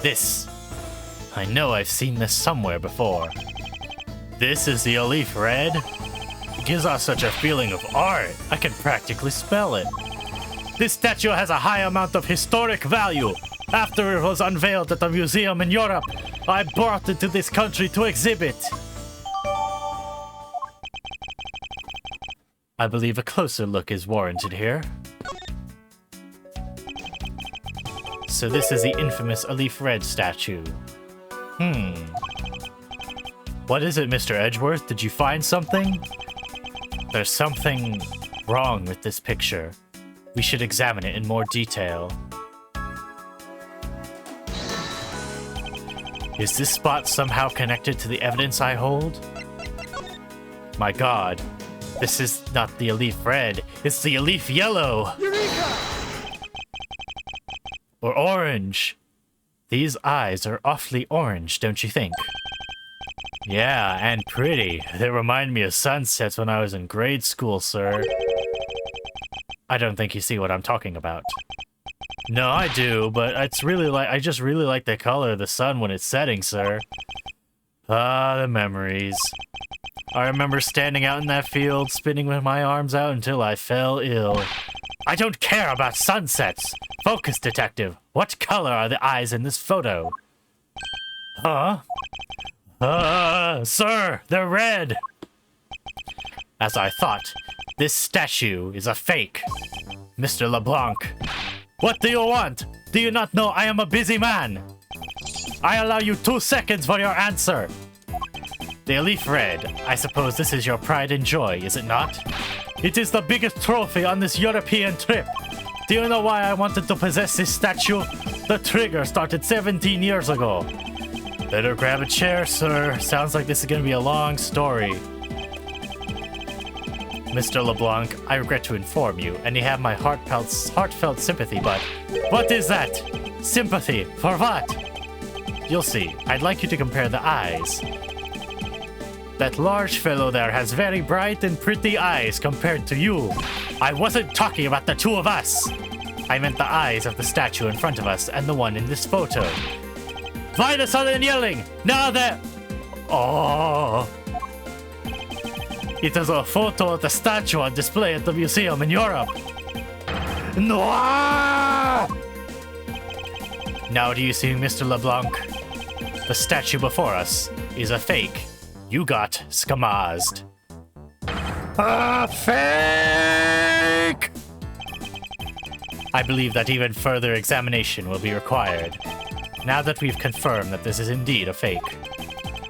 This. I know I've seen this somewhere before. This is the Elif Red? It gives off such a feeling of art. I can practically spell it. This statue has a high amount of historic value. After it was unveiled at a museum in Europe, I brought it to this country to exhibit. I believe a closer look is warranted here. So this is the infamous Elif Red statue. What is it, Mr. Edgeworth? Did you find something? There's something wrong with this picture. We should examine it in more detail. Is this spot somehow connected to the evidence I hold? My god, this is not the Elif Red, it's the Elif Yellow! Eureka! Or orange. These eyes are awfully orange, don't you think? Yeah, and pretty. They remind me of sunsets when I was in grade school, sir. I don't think you see what I'm talking about. No, I do, but it's really I just really like the color of the sun when it's setting, sir. Ah, the memories. I remember standing out in that field, spinning with my arms out until I fell ill. I don't care about sunsets! Focus, detective. What color are the eyes in this photo? Huh? Sir, they're red! As I thought, this statue is a fake. Mr. LeBlanc. What do you want? Do you not know I am a busy man? I allow you 2 seconds for your answer. The Elif Red, I suppose this is your pride and joy, is it not? It is the biggest trophy on this European trip. Do you know why I wanted to possess this statue? The trigger started 17 years ago. Better grab a chair, sir. Sounds like this is going to be a long story. Mr. LeBlanc, I regret to inform you, and you have my heartfelt sympathy, but... What is that? Sympathy? For what? You'll see. I'd like you to compare the eyes. That large fellow there has very bright and pretty eyes compared to you. I wasn't talking about the two of us. I meant the eyes of the statue in front of us and the one in this photo. Why the sudden yelling? Now that... Oh... It is a photo of the statue on display at the museum in Europe. Noir! Now do you see, Mr. LeBlanc? The statue before us is a fake. You got skamazed. A fake! I believe that even further examination will be required. Now that we've confirmed that this is indeed a fake.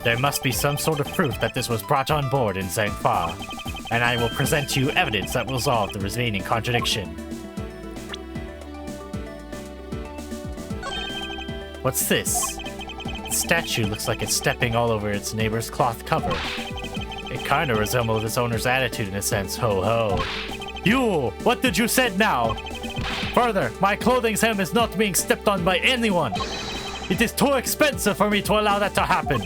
There must be some sort of proof that this was brought on board in Zhengfa, and I will present you evidence that will resolve the remaining contradiction. What's this? The statue looks like it's stepping all over its neighbor's cloth cover. It kind of resembles its owner's attitude in a sense, ho ho. You! What did you say now? Further, my clothing's hem is not being stepped on by anyone. It is too expensive for me to allow that to happen.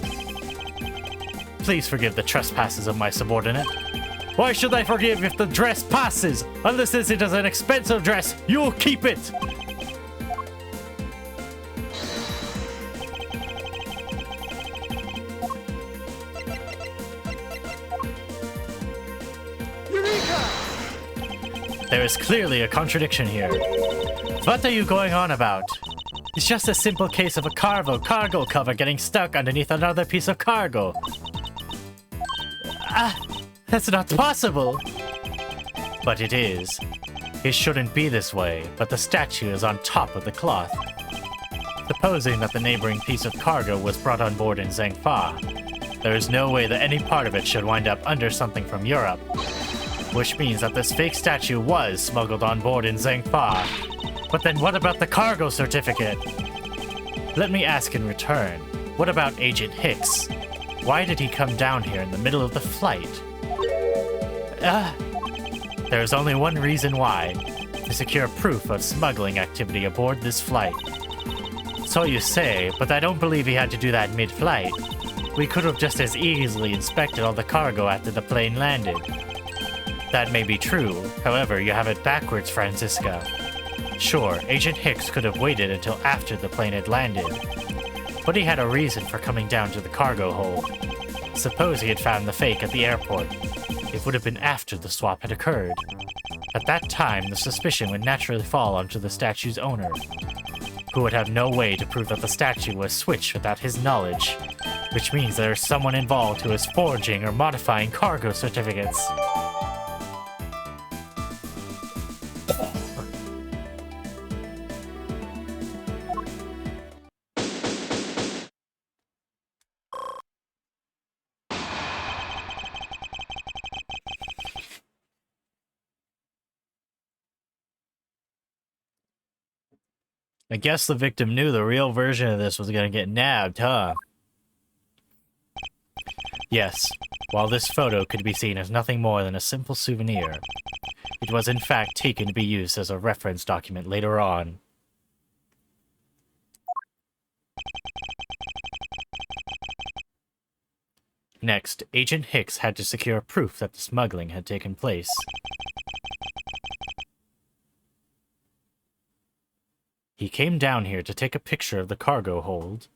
Please forgive the trespasses of my subordinate. Why should I forgive if the dress passes? Unless it is an expensive dress, you'll keep it. Eureka! There is clearly a contradiction here. What are you going on about? It's just a simple case of a cargo cover getting stuck underneath another piece of cargo. That's not possible. But it is. It shouldn't be this way, but the statue is on top of the cloth. Supposing that the neighboring piece of cargo was brought on board in Zhengfa, there is no way that any part of it should wind up under something from Europe. Which means that this fake statue was smuggled on board in Zhengfa. But then what about the cargo certificate? Let me ask in return, what about Agent Hicks? Why did he come down here in the middle of the flight? There's only one reason why. To secure proof of smuggling activity aboard this flight. So you say, but I don't believe he had to do that mid-flight. We could have just as easily inspected all the cargo after the plane landed. That may be true, however, you have it backwards, Francisca. Sure, Agent Hicks could have waited until after the plane had landed. But he had a reason for coming down to the cargo hold. Suppose he had found the fake at the airport. It would have been after the swap had occurred. At that time, the suspicion would naturally fall onto the statue's owner, who would have no way to prove that the statue was switched without his knowledge, which means there is someone involved who is forging or modifying cargo certificates. I guess the victim knew the real version of this was gonna get nabbed, huh? Yes, while this photo could be seen as nothing more than a simple souvenir, it was in fact taken to be used as a reference document later on. Next, Agent Hicks had to secure proof that the smuggling had taken place. He came down here to take a picture of the cargo hold.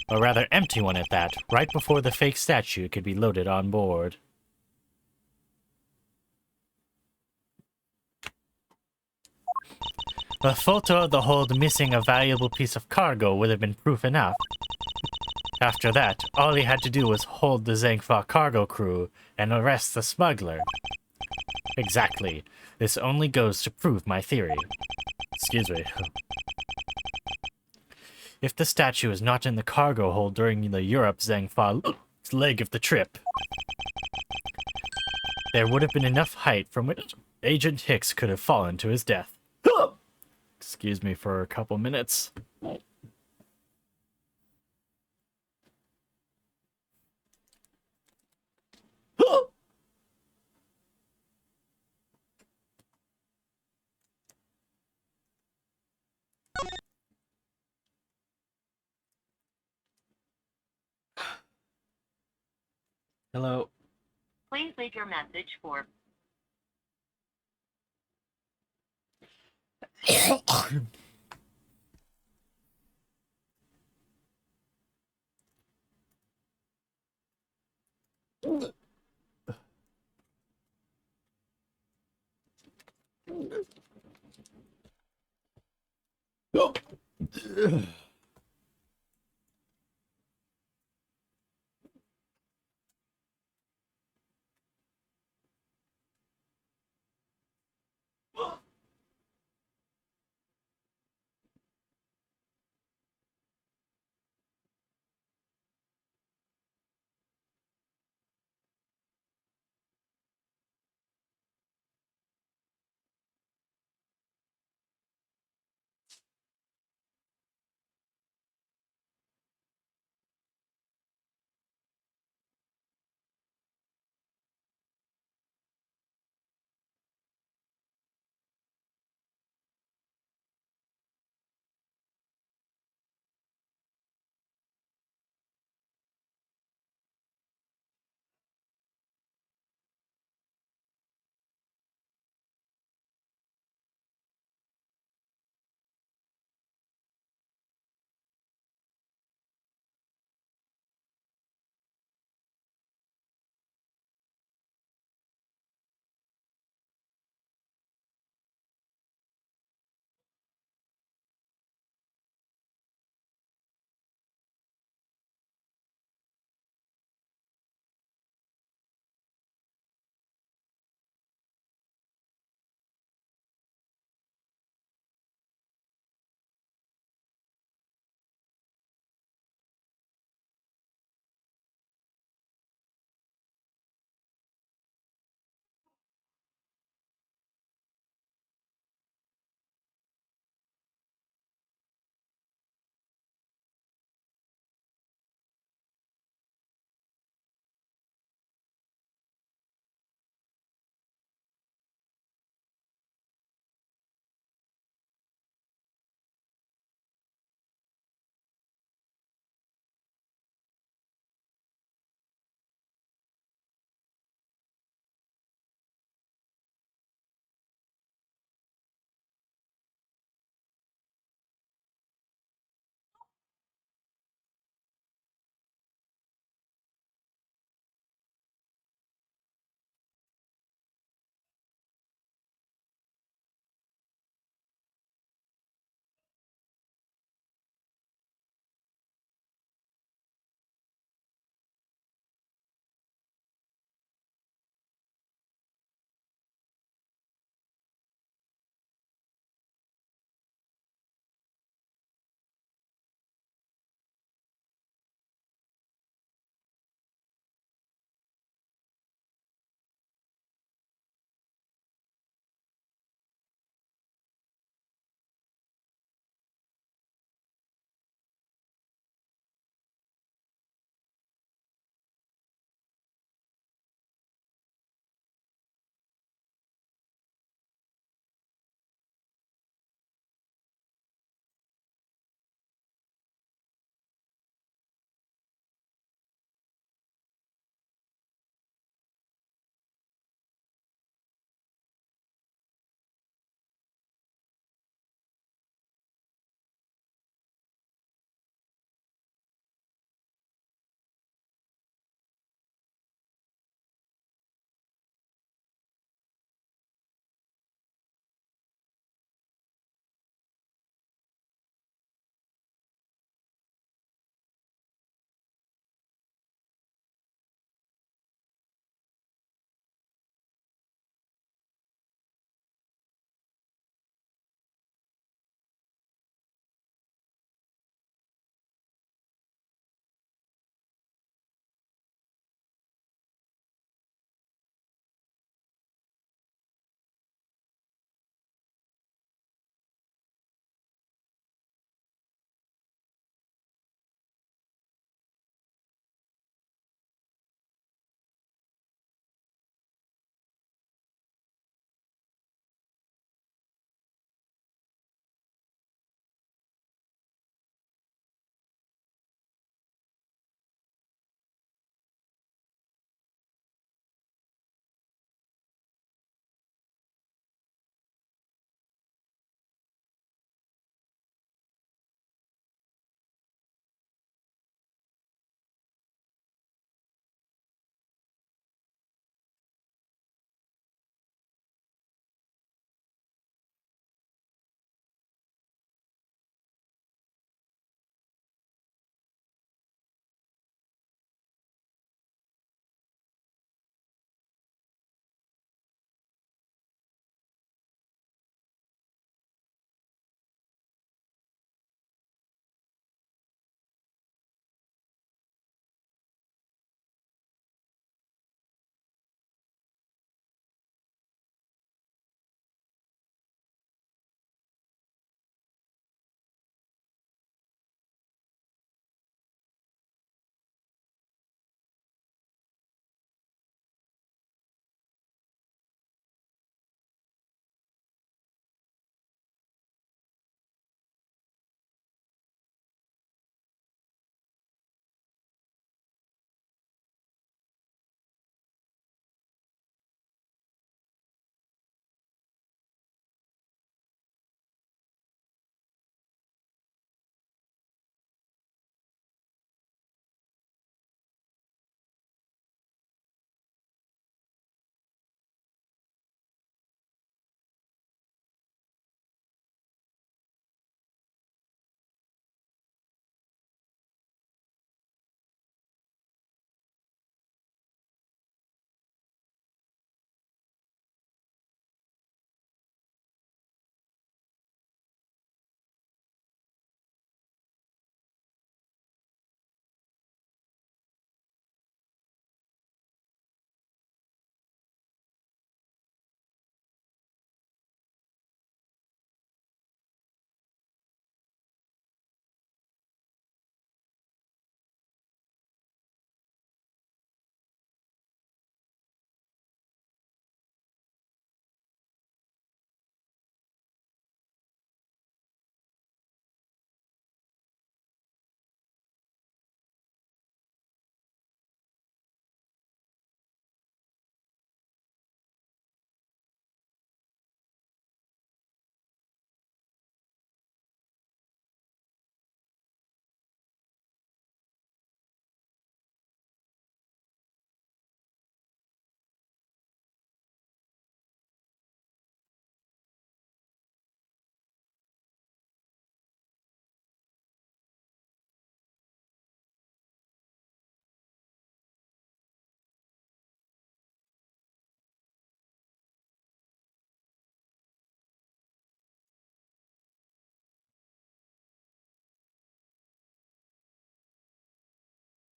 A rather empty one at that, right before the fake statue could be loaded on board. A photo of the hold missing a valuable piece of cargo would have been proof enough. After that, all he had to do was hold the Zhengfa cargo crew and arrest the smuggler. Exactly. This only goes to prove my theory. Excuse me. If the statue is not in the cargo hold during the Europe-Zhengfa leg of the trip, there would have been enough height from which Agent Hicks could have fallen to his death. Excuse me for a couple minutes. Hello. Please leave your message for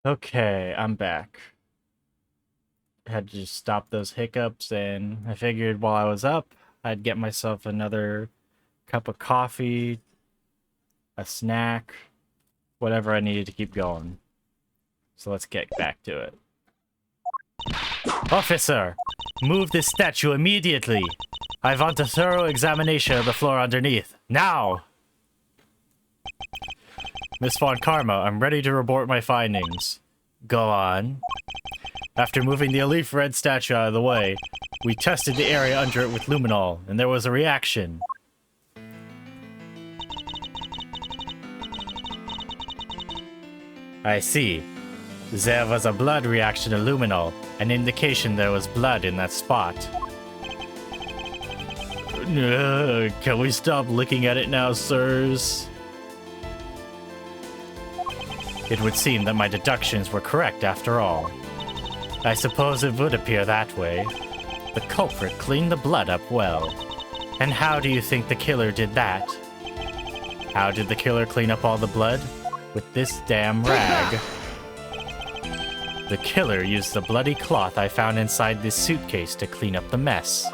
Okay, I'm back. Had to just stop those hiccups, and I figured while I was up, I'd get myself another cup of coffee, a snack, whatever I needed to keep going. So let's get back to it. Officer, move this statue immediately. I want a thorough examination of the floor underneath. Now! Miss Von Karma, I'm ready to report my findings. Go on. After moving the leaf red statue out of the way, we tested the area under it with luminol, and there was a reaction. I see. There was a blood reaction to luminol, an indication there was blood in that spot. Can we stop looking at it now, sirs? It would seem that my deductions were correct after all. I suppose it would appear that way. The culprit cleaned the blood up well. And how do you think the killer did that? How did the killer clean up all the blood? With this damn rag. The killer used the bloody cloth I found inside this suitcase to clean up the mess.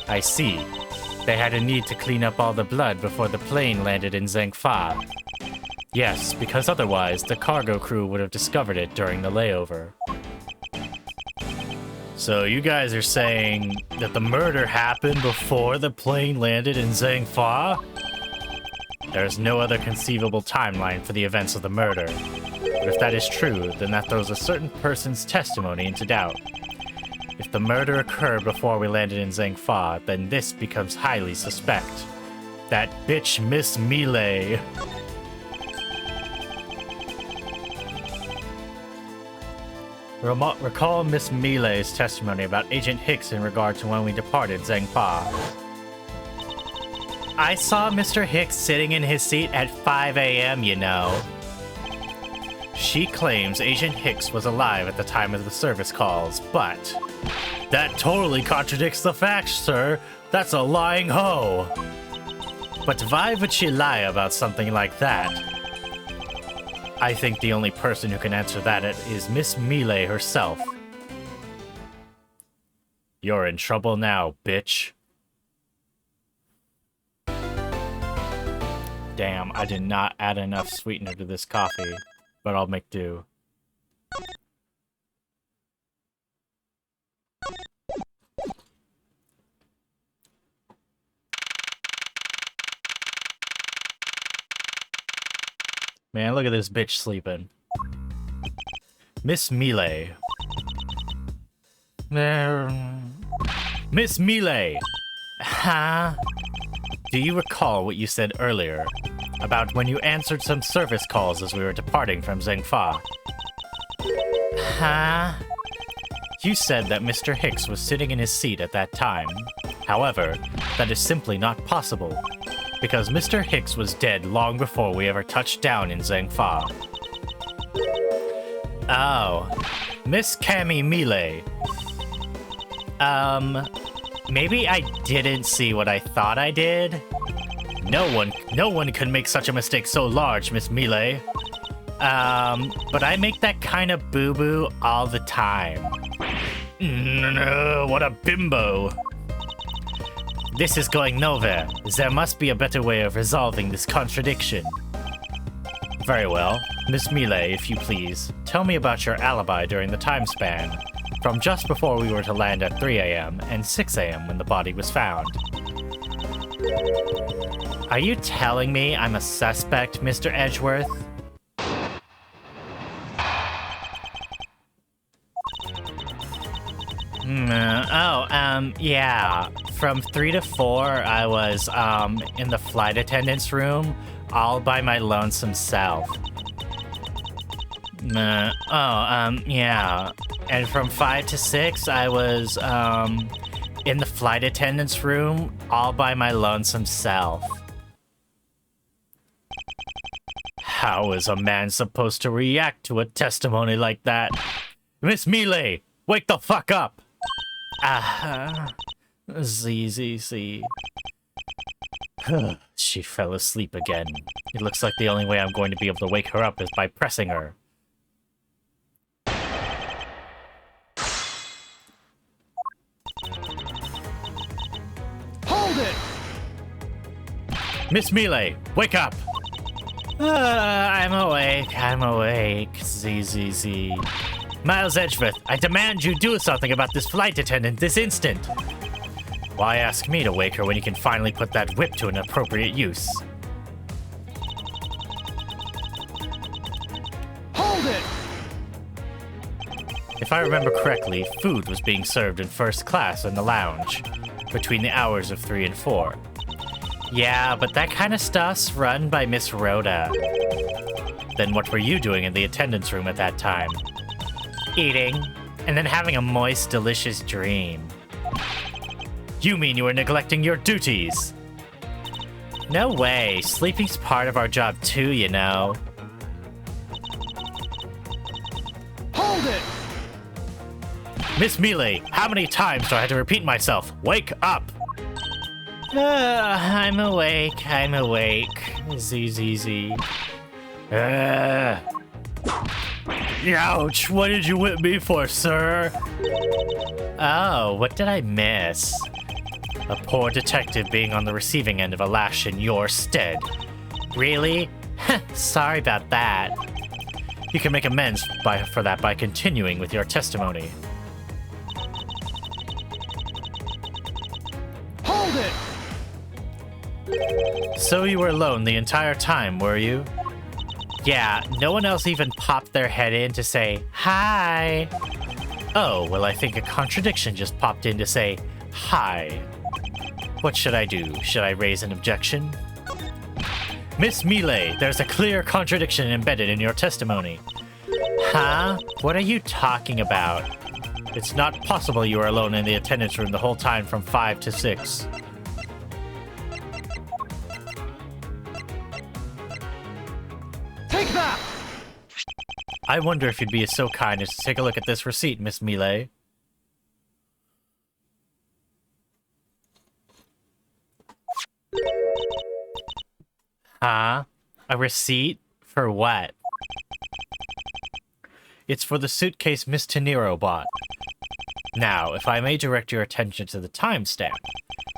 I see. They had a need to clean up all the blood before the plane landed in Zhengfa. Yes, because otherwise the cargo crew would have discovered it during the layover. So you guys are saying that the murder happened before the plane landed in Zhengfa? There's no other conceivable timeline for the events of the murder. But if that is true, then that throws a certain person's testimony into doubt. If the murder occurred before we landed in Zhengfa, then this becomes highly suspect. That bitch Miss Melee. Recall Miss Melee's testimony about Agent Hicks in regard to when we departed Zhengfa. I saw Mr. Hicks sitting in his seat at 5 a.m., you know. She claims Agent Hicks was alive at the time of the service calls, but... That totally contradicts the facts, sir. That's a lying hoe. But why would she lie about something like that? I think the only person who can answer that is Miss Melee herself. You're in trouble now, bitch. Damn, I did not add enough sweetener to this coffee, but I'll make do. Man, look at this bitch sleeping. Miss Melee. Miss Melee! Huh? Do you recall what you said earlier about when you answered some service calls as we were departing from Zhengfa? Huh? You said that Mr. Hicks was sitting in his seat at that time. However, that is simply not possible, because Mr. Hicks was dead long before we ever touched down in Zhengfa. Oh, Miss Cammy Melee. Maybe I didn't see what I thought I did? No one could make such a mistake so large, Miss Melee. But I make that kind of boo-boo all the time. What a bimbo. This is going nowhere. There must be a better way of resolving this contradiction. Very well. Miss Melee, if you please, tell me about your alibi during the time span, from just before we were to land at 3 a.m. and 6 a.m. when the body was found. Are you telling me I'm a suspect, Mr. Edgeworth? Yeah. From 3 to 4, I was, in the flight attendant's room, all by my lonesome self. Yeah. And from 5 to 6, I was, in the flight attendant's room, all by my lonesome self. How is a man supposed to react to a testimony like that? Miss Melee, wake the fuck up! ZZZ. She fell asleep again. It looks like the only way I'm going to be able to wake her up is by pressing her. Miss Mealy, wake up! I'm awake. ZZZ. Miles Edgeworth, I demand you do something about this flight attendant this instant. Why ask me to wake her when you can finally put that whip to an appropriate use? Hold it! If I remember correctly, food was being served in first class in the lounge between the hours of 3 and 4. Yeah, but that kind of stuff's run by Miss Rhoda. Then what were you doing in the attendance room at that time? Eating, and then having a moist, delicious dream. You mean you were neglecting your duties? No way, sleeping's part of our job too, you know. Hold it! Miss Mealy, how many times do I have to repeat myself? Wake up! I'm awake. ZZZ. Ouch, what did you whip me for, sir? Oh, what did I miss? A poor detective being on the receiving end of a lash in your stead. Really? Sorry about that. You can make amends for that by continuing with your testimony. Hold it! So you were alone the entire time, were you? Yeah, no one else even popped their head in to say, hi. Oh, well, I think a contradiction just popped in to say, hi. What should I do? Should I raise an objection? Miss Mealy, there's a clear contradiction embedded in your testimony. Huh? What are you talking about? It's not possible you were alone in the attendance room the whole time from 5 to 6. Take that! I wonder if you'd be so kind as to take a look at this receipt, Miss Mealy. Huh? A receipt? For what? It's for the suitcase Miss Tenero bought. Now, if I may direct your attention to the timestamp.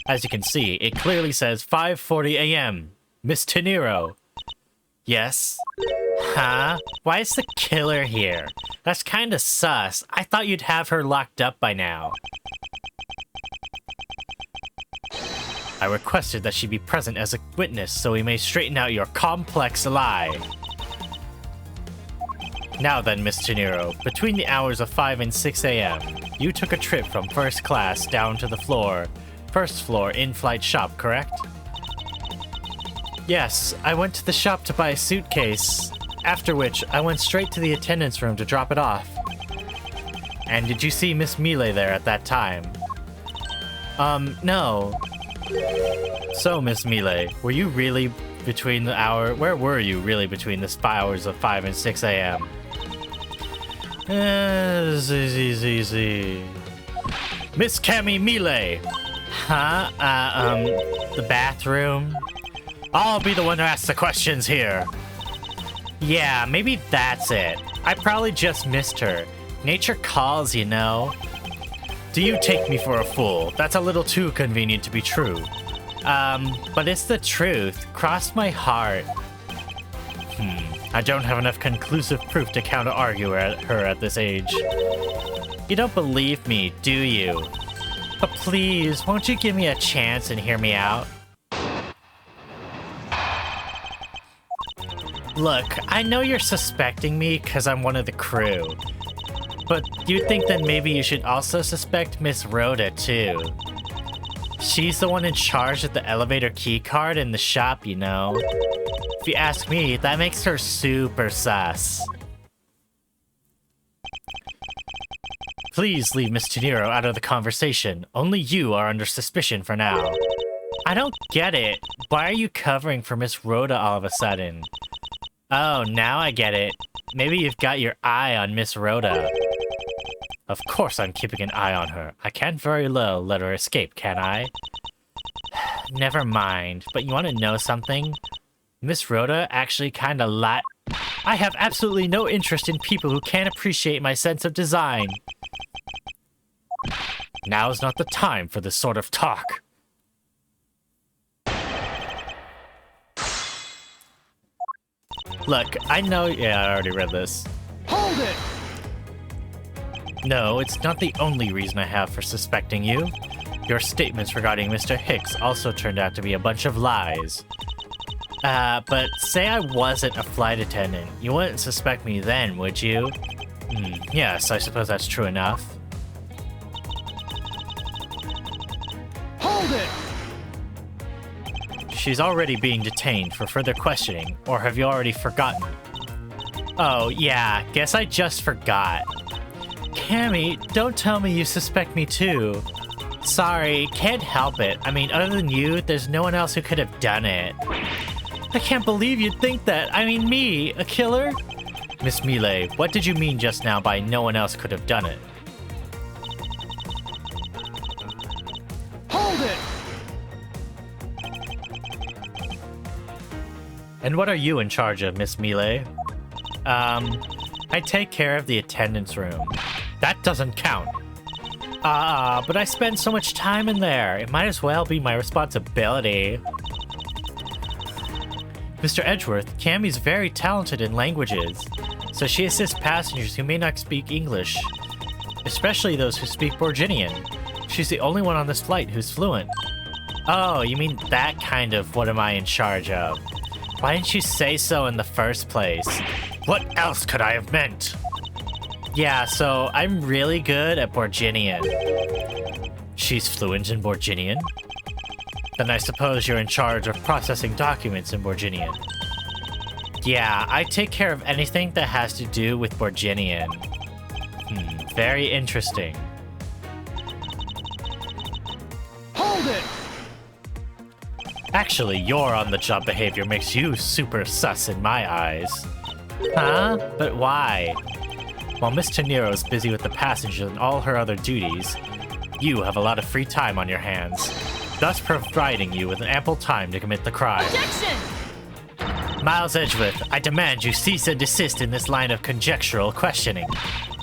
As you can see, it clearly says 5:40 a.m. Miss Tenero. Yes? Huh? Why is the killer here? That's kinda sus. I thought you'd have her locked up by now. I requested that she be present as a witness so we may straighten out your complex lie. Now then, Miss Tenero, between the hours of 5 and 6 a.m., you took a trip from first class down to the first floor in-flight shop, correct? Yes, I went to the shop to buy a suitcase, after which I went straight to the attendance room to drop it off. And did you see Miss Mealy there at that time? No. So, Miss Mealy, were you really where were you really between the hours of 5 and 6 a.m.? Miss Cammy Mealy! Huh? The bathroom? I'll be the one to ask the questions here. Yeah, maybe that's it. I probably just missed her. Nature calls, you know. Do you take me for a fool? That's a little too convenient to be true. But it's the truth. Cross my heart. I don't have enough conclusive proof to counter-argue her at this age. You don't believe me, do you? But please, won't you give me a chance and hear me out? Look, I know you're suspecting me because I'm one of the crew. But you'd think that maybe you should also suspect Miss Rhoda, too. She's the one in charge of the elevator keycard in the shop, you know. If you ask me, that makes her super sus. Please leave Miss Tenero out of the conversation. Only you are under suspicion for now. I don't get it. Why are you covering for Miss Rhoda all of a sudden? Oh, now I get it. Maybe you've got your eye on Miss Rhoda. Of course I'm keeping an eye on her. I can't very well let her escape, can I? Never mind. But you want to know something? Miss Rhoda actually kinda I have absolutely no interest in people who can't appreciate my sense of design. Now's not the time for this sort of talk. Look, I know... Yeah, I already read this. Hold it! No, it's not the only reason I have for suspecting you. Your statements regarding Mr. Hicks also turned out to be a bunch of lies. But say I wasn't a flight attendant. You wouldn't suspect me then, would you? Yes, I suppose that's true enough. Hold it! She's already being detained for further questioning, or have you already forgotten? Oh, yeah, guess I just forgot. Cammy, don't tell me you suspect me too. Sorry, can't help it. I mean, other than you, there's no one else who could have done it. I can't believe you'd think that. I mean, me, a killer? Miss Mile, what did you mean just now by no one else could have done it? Hold it! And what are you in charge of, Miss Mile? I take care of the attendance room. That doesn't count. But I spend so much time in there. It might as well be my responsibility. Mr. Edgeworth, Cammy's very talented in languages, so she assists passengers who may not speak English, especially those who speak Borginian. She's the only one on this flight who's fluent. Oh, you mean that kind of what am I in charge of? Why didn't you say so in the first place? What else could I have meant? Yeah, so I'm really good at Borginian. She's fluent in Borginian? Then I suppose you're in charge of processing documents in Borginian. Yeah, I take care of anything that has to do with Borginian. Very interesting. Hold it! Actually, your on-the-job behavior makes you super sus in my eyes. Huh? But why? While Miss Tenero's busy with the passengers and all her other duties, you have a lot of free time on your hands, thus providing you with ample time to commit the crime. Objection! Miles Edgeworth, I demand you cease and desist in this line of conjectural questioning.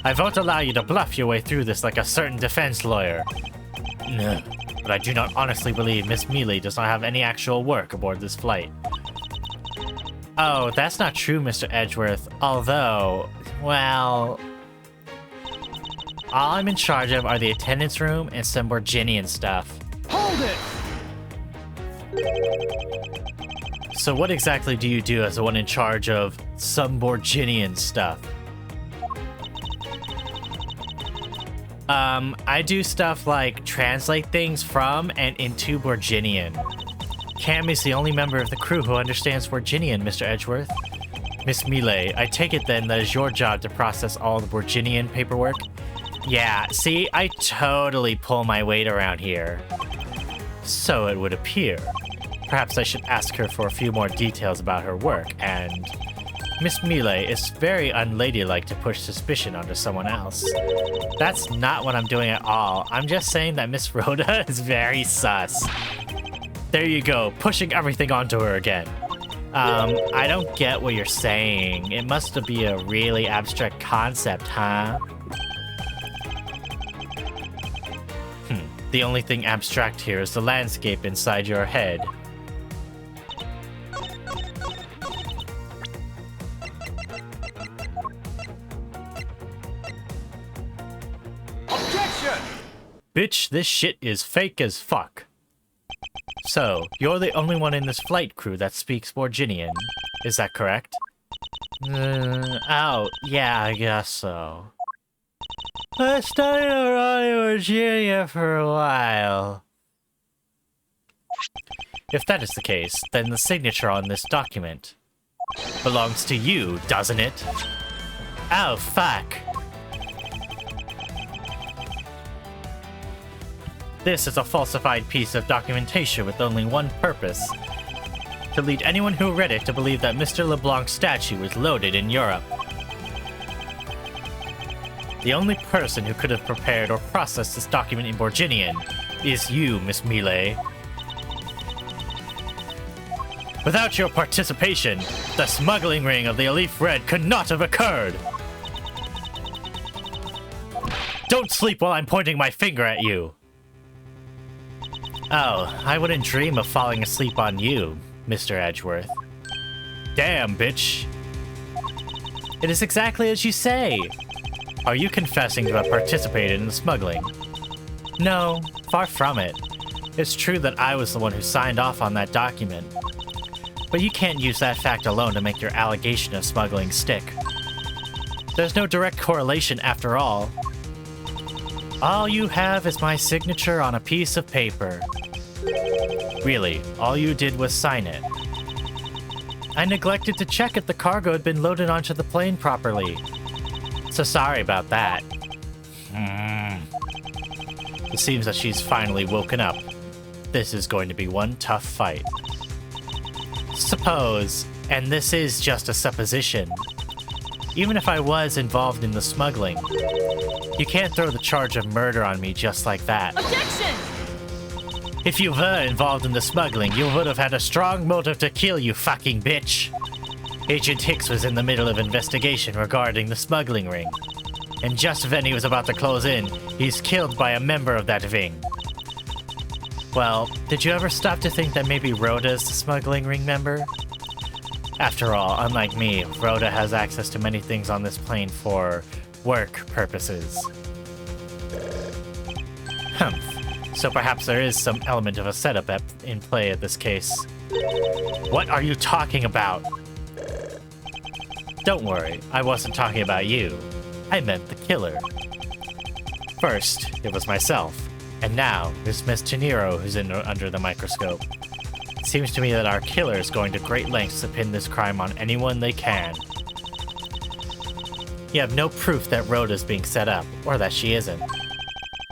I won't allow you to bluff your way through this like a certain defense lawyer. Ugh. But I do not honestly believe Miss Mealy does not have any actual work aboard this flight. Oh, that's not true, Mr. Edgeworth. Although, well... all I'm in charge of are the attendance room and some Borginian stuff. Hold it! So what exactly do you do as the one in charge of some Borginian stuff? I do stuff like translate things from and into Borginian. Cam is the only member of the crew who understands Borginian, Mr. Edgeworth. Miss Mile, I take it then that is your job to process all the Borginian paperwork? Yeah, see, I totally pull my weight around here. So it would appear. Perhaps I should ask her for a few more details about her work, and... Miss Mile, it's very unladylike to push suspicion onto someone else. That's not what I'm doing at all. I'm just saying that Miss Rhoda is very sus. There you go, pushing everything onto her again. I don't get what you're saying. It must be a really abstract concept, huh? The only thing abstract here is the landscape inside your head. Objection! Bitch, this shit is fake as fuck. So, you're the only one in this flight crew that speaks Borginian. Is that correct? Oh, yeah, I guess so. I studied around in Virginia for a while. If that is the case, then the signature on this document belongs to you, doesn't it? Oh, fuck. This is a falsified piece of documentation with only one purpose: to lead anyone who read it to believe that Mr. LeBlanc's statue was loaded in Europe. The only person who could have prepared or processed this document in Borginian is you, Miss Mile. Without your participation, the smuggling ring of the Alif Red could not have occurred. Don't sleep while I'm pointing my finger at you. Oh, I wouldn't dream of falling asleep on you, Mr. Edgeworth. Damn, bitch. It is exactly as you say. Are you confessing to have participated in the smuggling? No, far from it. It's true that I was the one who signed off on that document. But you can't use that fact alone to make your allegation of smuggling stick. There's no direct correlation after all. All you have is my signature on a piece of paper. Really, all you did was sign it. I neglected to check if the cargo had been loaded onto the plane properly. So sorry about that. It seems that she's finally woken up. This is going to be one tough fight. Suppose, and this is just a supposition, even if I was involved in the smuggling, you can't throw the charge of murder on me just like that. Objection! If you were involved in the smuggling, you would have had a strong motive to kill, you fucking bitch. Agent Hicks was in the middle of investigation regarding the smuggling ring. And just when he was about to close in, he's killed by a member of that ring. Well, did you ever stop to think that maybe Rhoda's the smuggling ring member? After all, unlike me, Rhoda has access to many things on this plane for work purposes. Humph. So perhaps there is some element of a setup in play at this case. What are you talking about? Don't worry, I wasn't talking about you. I meant the killer. First, it was myself. And now, there's Miss Teniro who's under the microscope. It seems to me that our killer is going to great lengths to pin this crime on anyone they can. You have no proof that Rhoda's being set up, or that she isn't.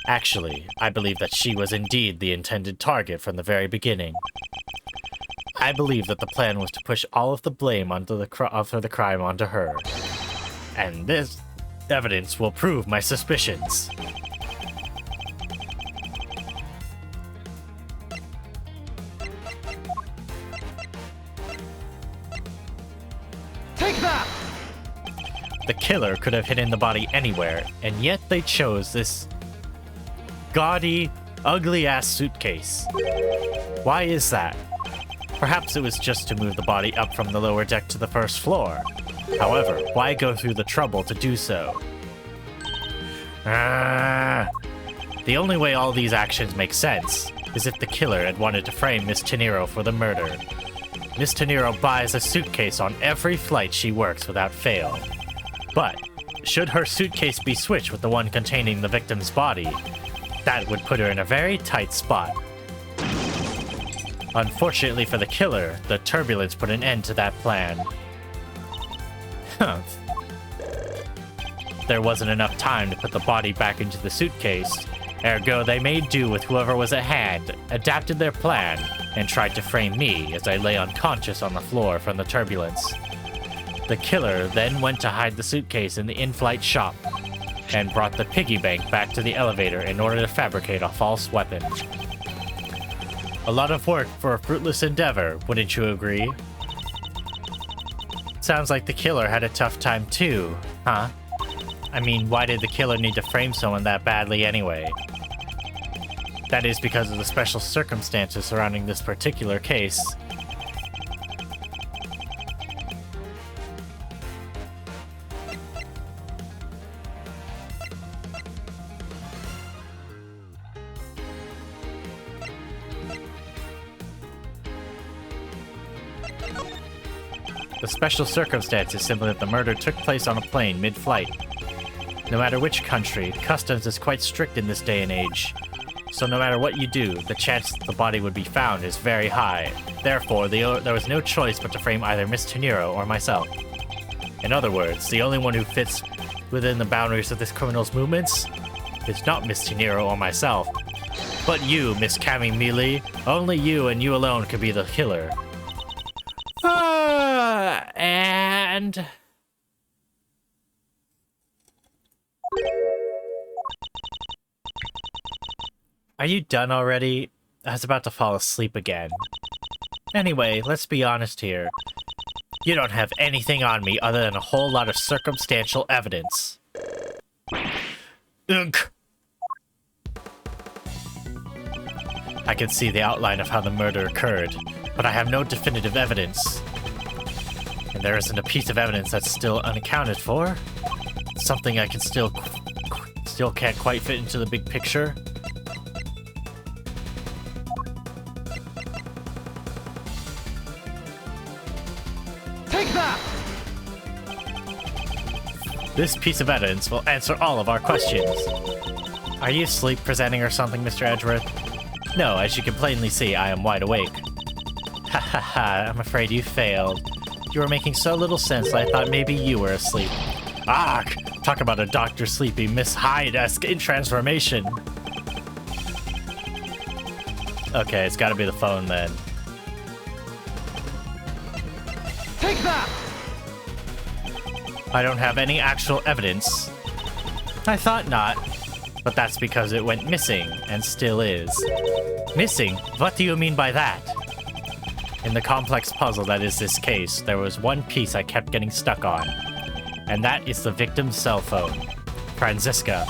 Actually, I believe that she was indeed the intended target from the very beginning. I believe that the plan was to push all of the blame for the crime onto her. And this evidence will prove my suspicions. Take that! The killer could have hidden the body anywhere, and yet they chose this gaudy, ugly-ass suitcase. Why is that? Perhaps it was just to move the body up from the lower deck to the first floor. However, why go through the trouble to do so? The only way all these actions make sense is if the killer had wanted to frame Miss Teniro for the murder. Miss Teniro buys a suitcase on every flight she works without fail. But, should her suitcase be switched with the one containing the victim's body, that would put her in a very tight spot. Unfortunately for the killer, the turbulence put an end to that plan. There wasn't enough time to put the body back into the suitcase, ergo they made do with whoever was at hand, adapted their plan, and tried to frame me as I lay unconscious on the floor from the turbulence. The killer then went to hide the suitcase in the in-flight shop, and brought the piggy bank back to the elevator in order to fabricate a false weapon. A lot of work for a fruitless endeavor, wouldn't you agree? Sounds like the killer had a tough time too, huh? I mean, why did the killer need to frame someone that badly anyway? That is because of the special circumstances surrounding this particular case. The special circumstance is simply that the murder took place on a plane mid-flight. No matter which country, customs is quite strict in this day and age. So no matter what you do, the chance that the body would be found is very high. Therefore, there was no choice but to frame either Miss Teniro or myself. In other words, the only one who fits within the boundaries of this criminal's movements is not Miss Teniro or myself, but you, Miss Cammy Mealy. Only you and you alone could be the killer. And... Are you done already? I was about to fall asleep again. Anyway, let's be honest here. You don't have anything on me other than a whole lot of circumstantial evidence. Ugh. I can see the outline of how the murder occurred, but I have no definitive evidence. And there isn't a piece of evidence that's still unaccounted for. Something I can still can't quite fit into the big picture. Take that! This piece of evidence will answer all of our questions. Are you sleep presenting or something, Mr. Edgeworth? No, as you can plainly see, I am wide awake. Ha ha ha, I'm afraid you failed. You were making so little sense that I thought maybe you were asleep. Ah, talk about a Dr. Sleepy Miss Hyde-esque in transformation. Okay, it's gotta be the phone then. Take that! I don't have any actual evidence. I thought not, but that's because it went missing and still is. Missing? What do you mean by that? In the complex puzzle that is this case, there was one piece I kept getting stuck on, and that is the victim's cell phone. Franziska,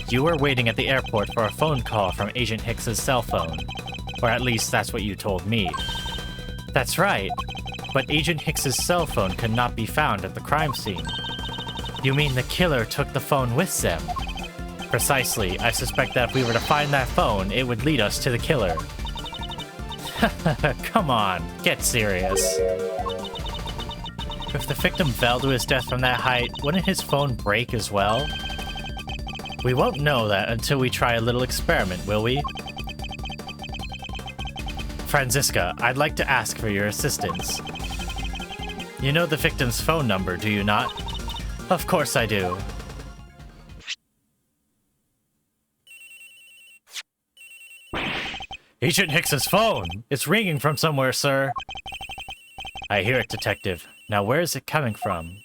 you were waiting at the airport for a phone call from Agent Hicks's cell phone. Or at least that's what you told me. That's right, but Agent Hicks's cell phone could not be found at the crime scene. You mean the killer took the phone with them? Precisely. I suspect that if we were to find that phone, it would lead us to the killer. Come on, get serious. If the victim fell to his death from that height, wouldn't his phone break as well? We won't know that until we try a little experiment, will we? Franziska, I'd like to ask for your assistance. You know the victim's phone number, do you not? Of course I do. Agent Hicks's phone! It's ringing from somewhere, sir. I hear it, Detective. Now where is it coming from?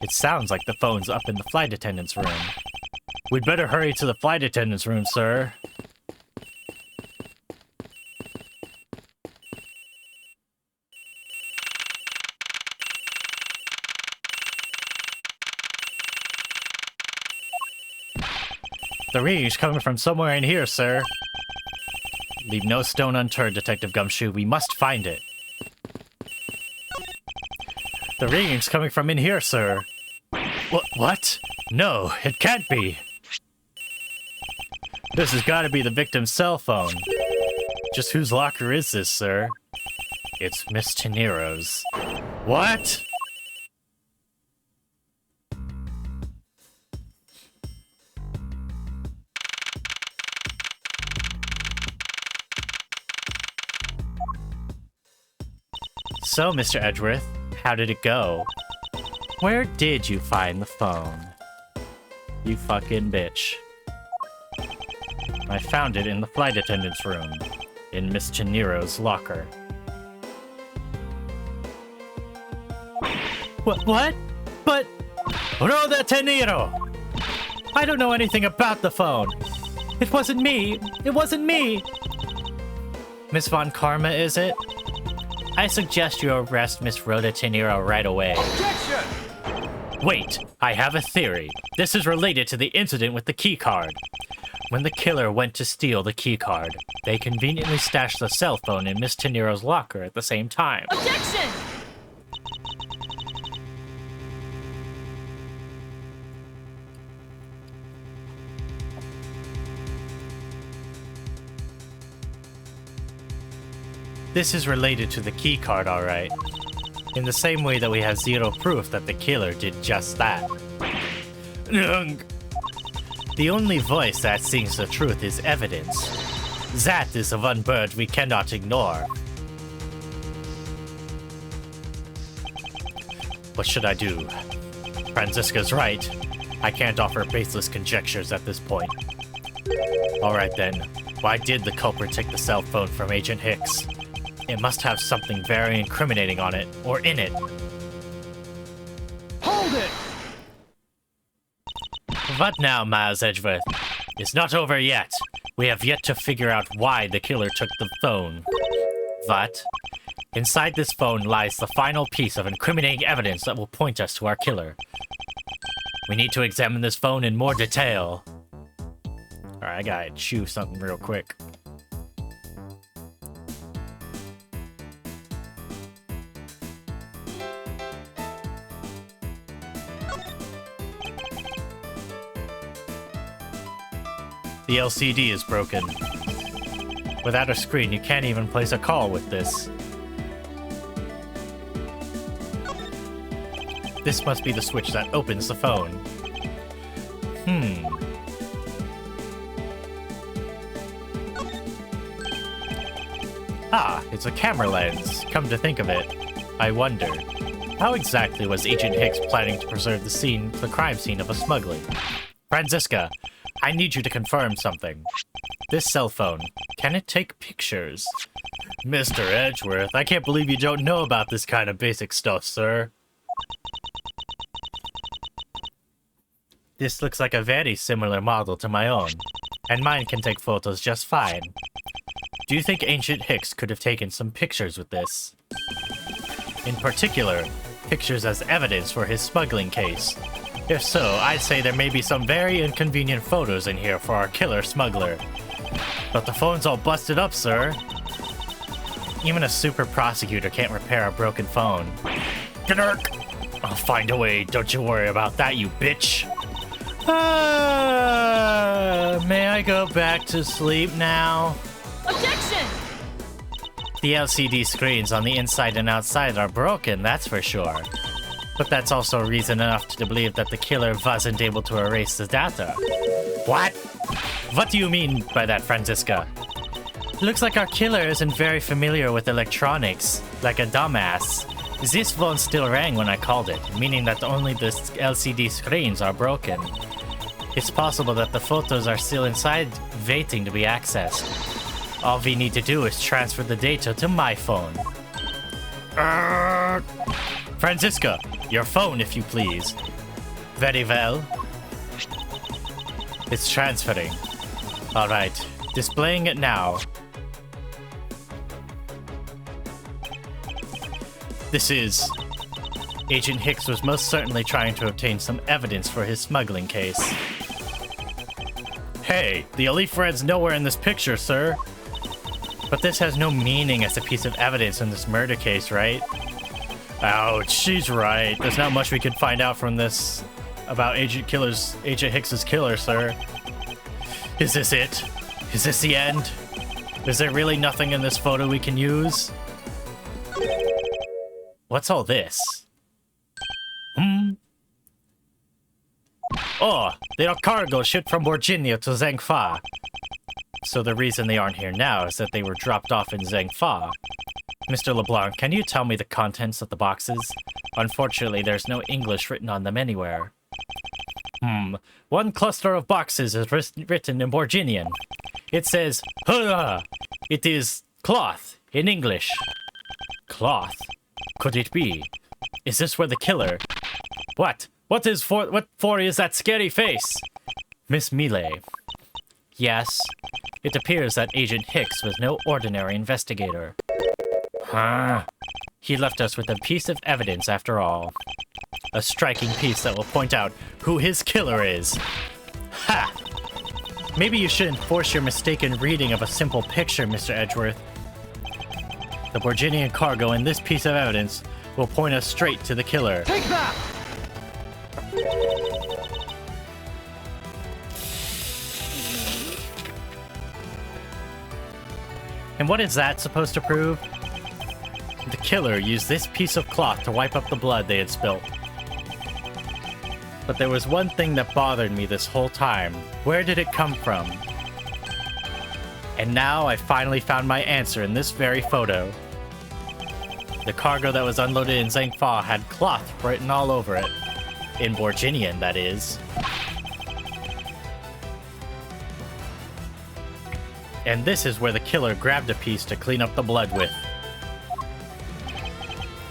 It sounds like the phone's up in the flight attendant's room. We'd better hurry to the flight attendant's room, sir. The ringing's coming from somewhere in here, sir. Leave no stone unturned, Detective Gumshoe. We must find it. The ringing's coming from in here, sir. What? No, it can't be. This has got to be the victim's cell phone. Just whose locker is this, sir? It's Miss Tenero's. What? So, Mr. Edgeworth, how did it go? Where did you find the phone? You fucking bitch. I found it in the flight attendant's room, in Miss Tenero's locker. What? But... Rhoda Tenero! I don't know anything about the phone. It wasn't me. It wasn't me. Miss Von Karma, is it? I suggest you arrest Miss Rhoda Tenero right away. Objection! Wait, I have a theory. This is related to the incident with the keycard. When the killer went to steal the keycard, they conveniently stashed the cell phone in Miss Tenero's locker at the same time. Objection! This is related to the keycard, alright. In the same way that we have zero proof that the killer did just that. The only voice that sings the truth is evidence. That is the one bird we cannot ignore. What should I do? Franziska's right. I can't offer baseless conjectures at this point. Alright then, why did the culprit take the cell phone from Agent Hicks? It must have something very incriminating on it, or in it. Hold it! What now, Miles Edgeworth? It's not over yet. We have yet to figure out why the killer took the phone. What? Inside this phone lies the final piece of incriminating evidence that will point us to our killer. We need to examine this phone in more detail. Alright, I gotta chew something real quick. The LCD is broken. Without a screen, you can't even place a call with this. This must be the switch that opens the phone. Ah, it's a camera lens. Come to think of it, I wonder, how exactly was Agent Hicks planning to preserve the crime scene of a smuggling? Franziska, I need you to confirm something. This cell phone, can it take pictures? Mr. Edgeworth, I can't believe you don't know about this kind of basic stuff, sir. This looks like a very similar model to my own, and mine can take photos just fine. Do you think Agent Hicks could have taken some pictures with this? In particular, pictures as evidence for his smuggling case. If so, I'd say there may be some very inconvenient photos in here for our killer smuggler. But the phone's all busted up, sir. Even a super prosecutor can't repair a broken phone. Gnurk! I'll find a way, don't you worry about that, you bitch! May I go back to sleep now? Objection! The LCD screens on the inside and outside are broken, that's for sure. But that's also reason enough to believe that the killer wasn't able to erase the data. What? What do you mean by that, Franziska? Looks like our killer isn't very familiar with electronics, like a dumbass. This phone still rang when I called it, meaning that only the LCD screens are broken. It's possible that the photos are still inside, waiting to be accessed. All we need to do is transfer the data to my phone. Franziska, your phone, if you please. Very well. It's transferring. Alright, displaying it now. This is... Agent Hicks was most certainly trying to obtain some evidence for his smuggling case. Hey, the elite friend's nowhere in this picture, sir. But this has no meaning as a piece of evidence in this murder case, right? Ouch, she's right. There's not much we could find out from this about Agent Hicks's killer, sir. Is this it? Is this the end? Is there really nothing in this photo we can use? What's all this? Oh, they are cargo shipped from Virginia to Zhangfa. So the reason they aren't here now is that they were dropped off in Zhangfa. Mr. LeBlanc, can you tell me the contents of the boxes? Unfortunately, there's no English written on them anywhere. One cluster of boxes is written in Borginian. It says, hurrah! It is cloth in English. Cloth? Could it be? Is this where the killer... What? What for is that scary face? Miss Millet. Yes. It appears that Agent Hicks was no ordinary investigator. He left us with a piece of evidence after all. A striking piece that will point out who his killer is. Ha! Maybe you shouldn't force your mistaken reading of a simple picture, Mr. Edgeworth. The Borginian cargo in this piece of evidence will point us straight to the killer. Take that! And what is that supposed to prove? The killer used this piece of cloth to wipe up the blood they had spilt. But there was one thing that bothered me this whole time. Where did it come from? And now I finally found my answer in this very photo. The cargo that was unloaded in Zhangfa had cloth written all over it. In Borginian, that is. And this is where the killer grabbed a piece to clean up the blood with.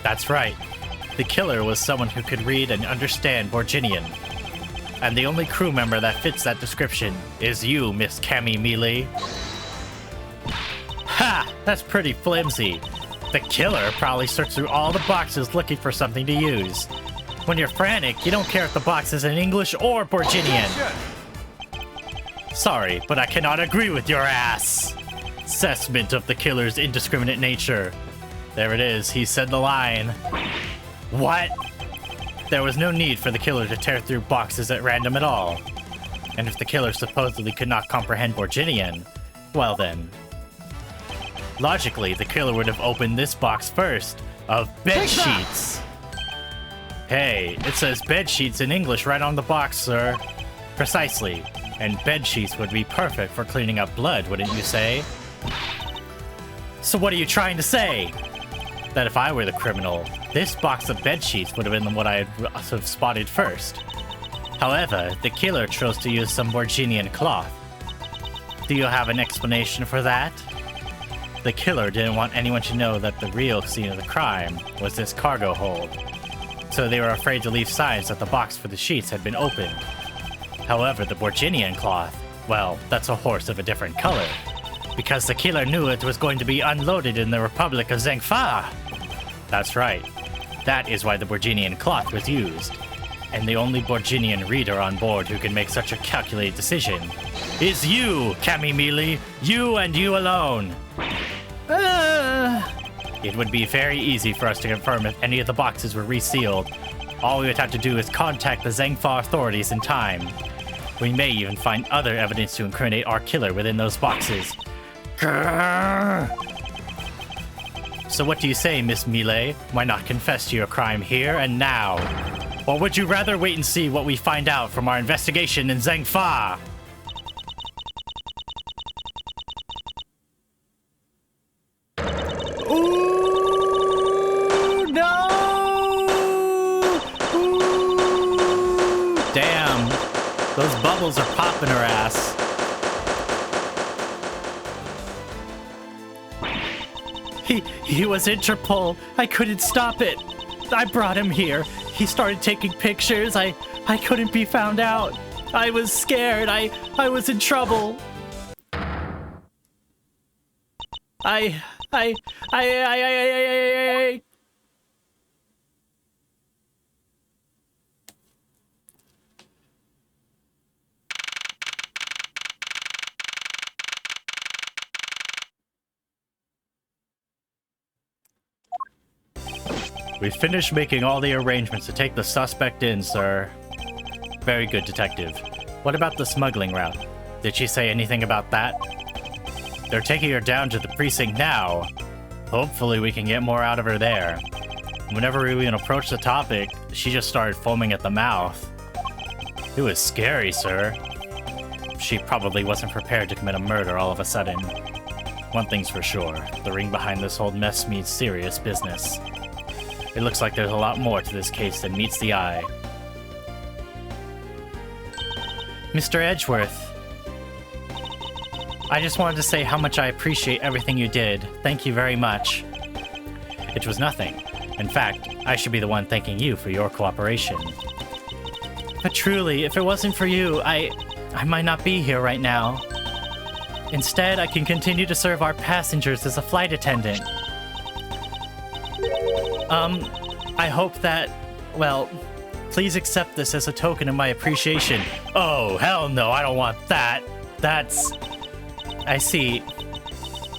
That's right. The killer was someone who could read and understand Borginian. And the only crew member that fits that description is you, Miss Cammy Mealy. Ha! That's pretty flimsy. The killer probably searched through all the boxes looking for something to use. When you're frantic, you don't care if the box is in English or Borginian. Sorry, but I cannot agree with your ass. Assessment of the killer's indiscriminate nature. There it is, he said the line. What? There was no need for the killer to tear through boxes at random at all. And if the killer supposedly could not comprehend Borginian, well then, logically, the killer would have opened this box first of bed sheets. Hey, it says bed sheets in English right on the box, sir. Precisely. And bed sheets would be perfect for cleaning up blood, wouldn't you say? So what are you trying to say? That if I were the criminal, this box of bed sheets would have been what I would have spotted first. However, the killer chose to use some Borginian cloth. Do you have an explanation for that? The killer didn't want anyone to know that the real scene of the crime was this cargo hold, so they were afraid to leave signs that the box for the sheets had been opened. However, the Borginian cloth, well, that's a horse of a different color, because the killer knew it was going to be unloaded in the Republic of Zengfa. That's right. That is why the Borginian cloth was used. And the only Borginian reader on board who can make such a calculated decision is you, Camille. You and you alone. It would be very easy for us to confirm if any of the boxes were resealed. All we would have to do is contact the Zengfa authorities in time. We may even find other evidence to incriminate our killer within those boxes. Grrr. So what do you say, Miss Millet? Why not confess to your crime here and now? Or would you rather wait and see what we find out from our investigation in Zengfa? Ooh, no! Ooh, damn. Those bubbles are popping her ass. He was Interpol. I couldn't stop it. I brought him here. He started taking pictures. I couldn't be found out. I was scared. I was in trouble. I We finished making all the arrangements to take the suspect in, sir. Very good, detective. What about the smuggling route? Did she say anything about that? They're taking her down to the precinct now. Hopefully we can get more out of her there. Whenever we even approached the topic, she just started foaming at the mouth. It was scary, sir. She probably wasn't prepared to commit a murder all of a sudden. One thing's for sure, the ring behind this whole mess means serious business. It looks like there's a lot more to this case than meets the eye. Mr. Edgeworth, I just wanted to say how much I appreciate everything you did. Thank you very much. It was nothing. In fact, I should be the one thanking you for your cooperation. But truly, if it wasn't for you, I might not be here right now. Instead, I can continue to serve our passengers as a flight attendant. I hope that, well, please accept this as a token of my appreciation. Oh, hell no, I don't want that. That's... I see.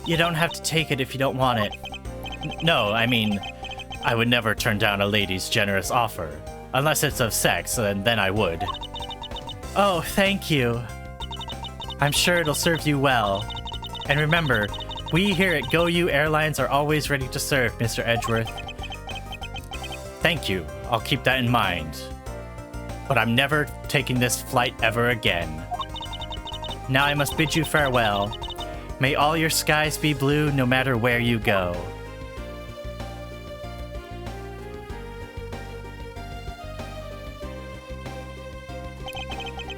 You don't have to take it if you don't want it. No, I mean, I would never turn down a lady's generous offer. Unless it's of sex, then I would. Oh, thank you. I'm sure it'll serve you well. And remember, we here at GoU Airlines are always ready to serve, Mr. Edgeworth. Thank you. I'll keep that in mind. But I'm never taking this flight ever again. Now I must bid you farewell. May all your skies be blue no matter where you go.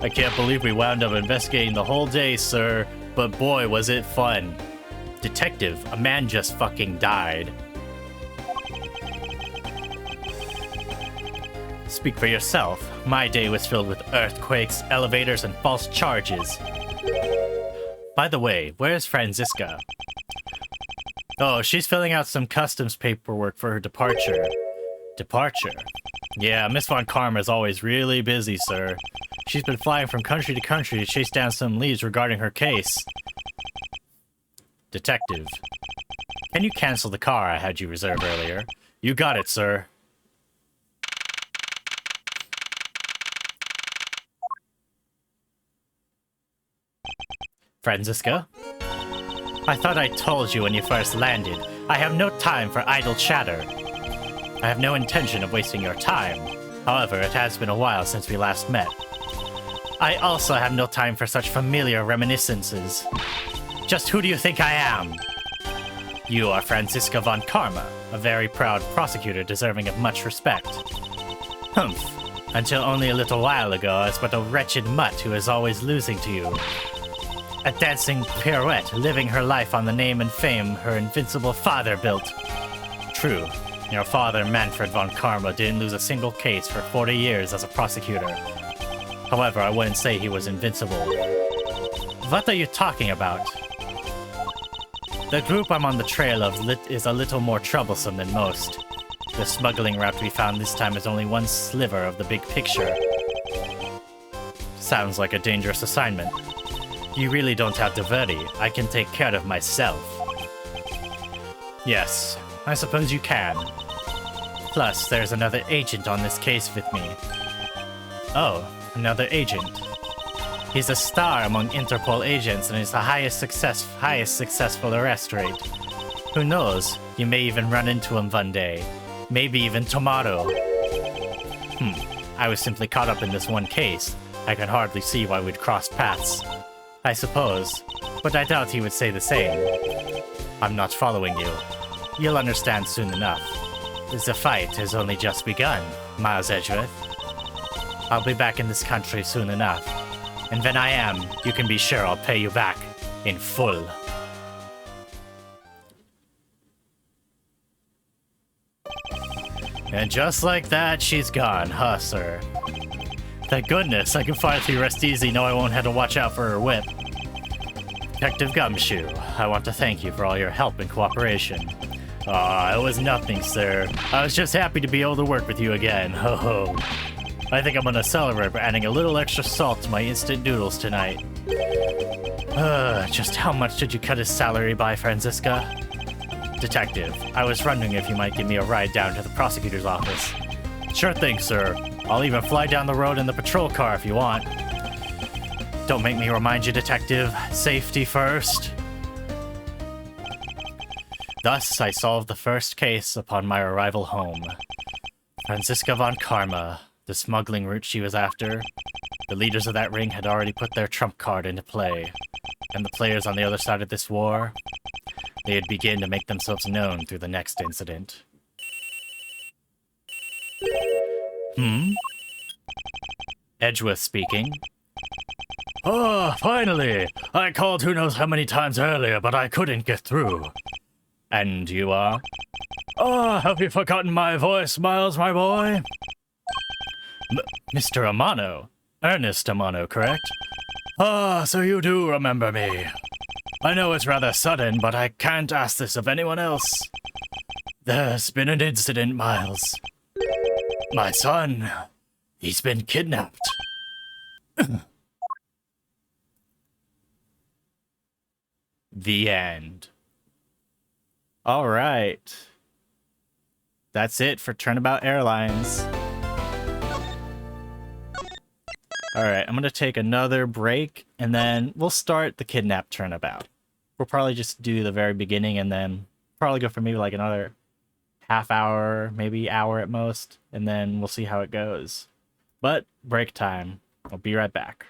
I can't believe we wound up investigating the whole day, sir. But boy, was it fun. Detective, a man just fucking died. Speak for yourself. My day was filled with earthquakes, elevators, and false charges. By the way, where's Franziska? Oh, she's filling out some customs paperwork for her departure. Departure? Yeah, Miss Von Karma's always really busy, sir. She's been flying from country to country to chase down some leads regarding her case. Detective. Can you cancel the car I had you reserve earlier? You got it, sir. Franziska? I thought I told you when you first landed. I have no time for idle chatter. I have no intention of wasting your time. However, it has been a while since we last met. I also have no time for such familiar reminiscences. Just who do you think I am? You are Franziska von Karma, a very proud prosecutor deserving of much respect. Humph. Until only a little while ago, I was but a wretched mutt who is always losing to you. A dancing pirouette, living her life on the name and fame her invincible father built. True, your father, Manfred von Karma, didn't lose a single case for 40 years as a prosecutor. However, I wouldn't say he was invincible. What are you talking about? The group I'm on the trail of is a little more troublesome than most. The smuggling route we found this time is only one sliver of the big picture. Sounds like a dangerous assignment. You really don't have to worry. I can take care of myself. Yes, I suppose you can. Plus, there's another agent on this case with me. Oh, another agent. He's a star among Interpol agents and is the highest successful arrest rate. Who knows? You may even run into him one day. Maybe even tomorrow. I was simply caught up in this one case. I could hardly see why we'd crossed paths. I suppose, but I doubt he would say the same. I'm not following you. You'll understand soon enough. The fight has only just begun, Miles Edgeworth. I'll be back in this country soon enough. And when I am, you can be sure I'll pay you back in full. And just like that, she's gone, huh, sir? Thank goodness, I can finally rest easy, know I won't have to watch out for her whip. Detective Gumshoe, I want to thank you for all your help and cooperation. Aw, it was nothing, sir. I was just happy to be able to work with you again, ho ho. I think I'm gonna celebrate by adding a little extra salt to my instant noodles tonight. Just how much did you cut his salary by, Franziska? Detective, I was wondering if you might give me a ride down to the prosecutor's office. Sure thing, sir. I'll even fly down the road in the patrol car if you want. Don't make me remind you, Detective. Safety first. Thus, I solved the first case upon my arrival home. Franziska von Karma, the smuggling route she was after. The leaders of that ring had already put their trump card into play. And the players on the other side of this war, they had begun to make themselves known through the next incident. Edgeworth speaking. Oh, finally! I called who knows how many times earlier, but I couldn't get through. And you are? Oh, have you forgotten my voice, Miles, my boy? Mr. Amano. Ernest Amano, correct? Ah, so you do remember me. I know it's rather sudden, but I can't ask this of anyone else. There's been an incident, Miles. My son, he's been kidnapped. The end. All right. That's it for Turnabout Airlines. All right, I'm going to take another break, and then we'll start the Kidnap Turnabout. We'll probably just do the very beginning, and then probably go for maybe like another half hour, maybe hour at most, and then we'll see how it goes. But break time. I'll be right back.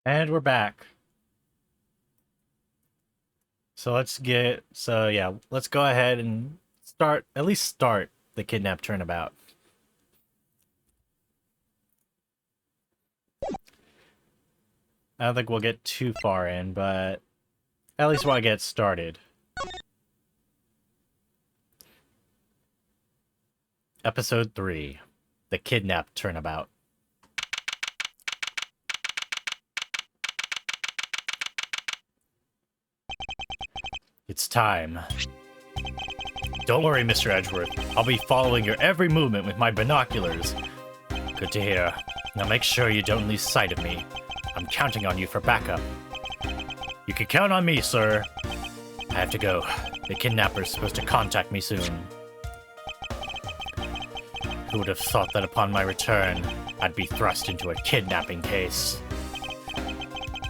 And we're back. So let's go ahead and start the kidnap turnabout. I don't think we'll get too far in, but at least we'll get started. Episode 3, The Kidnap Turnabout. It's time. Don't worry, Mr. Edgeworth. I'll be following your every movement with my binoculars. Good to hear. Now make sure you don't lose sight of me. I'm counting on you for backup. You can count on me, sir. I have to go. The kidnapper's supposed to contact me soon. Who would have thought that upon my return, I'd be thrust into a kidnapping case?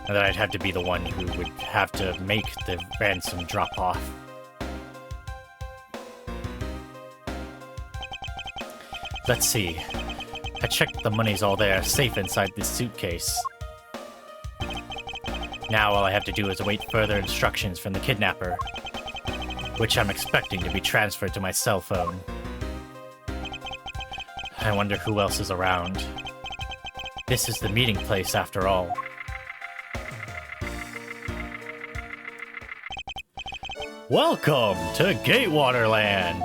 And that I'd have to be the one who would have to make the ransom drop-off. Let's see. I checked the money's all there, safe inside this suitcase. Now all I have to do is await further instructions from the kidnapper, which I'm expecting to be transferred to my cell phone. I wonder who else is around. This is the meeting place, after all. Welcome to Gatewaterland!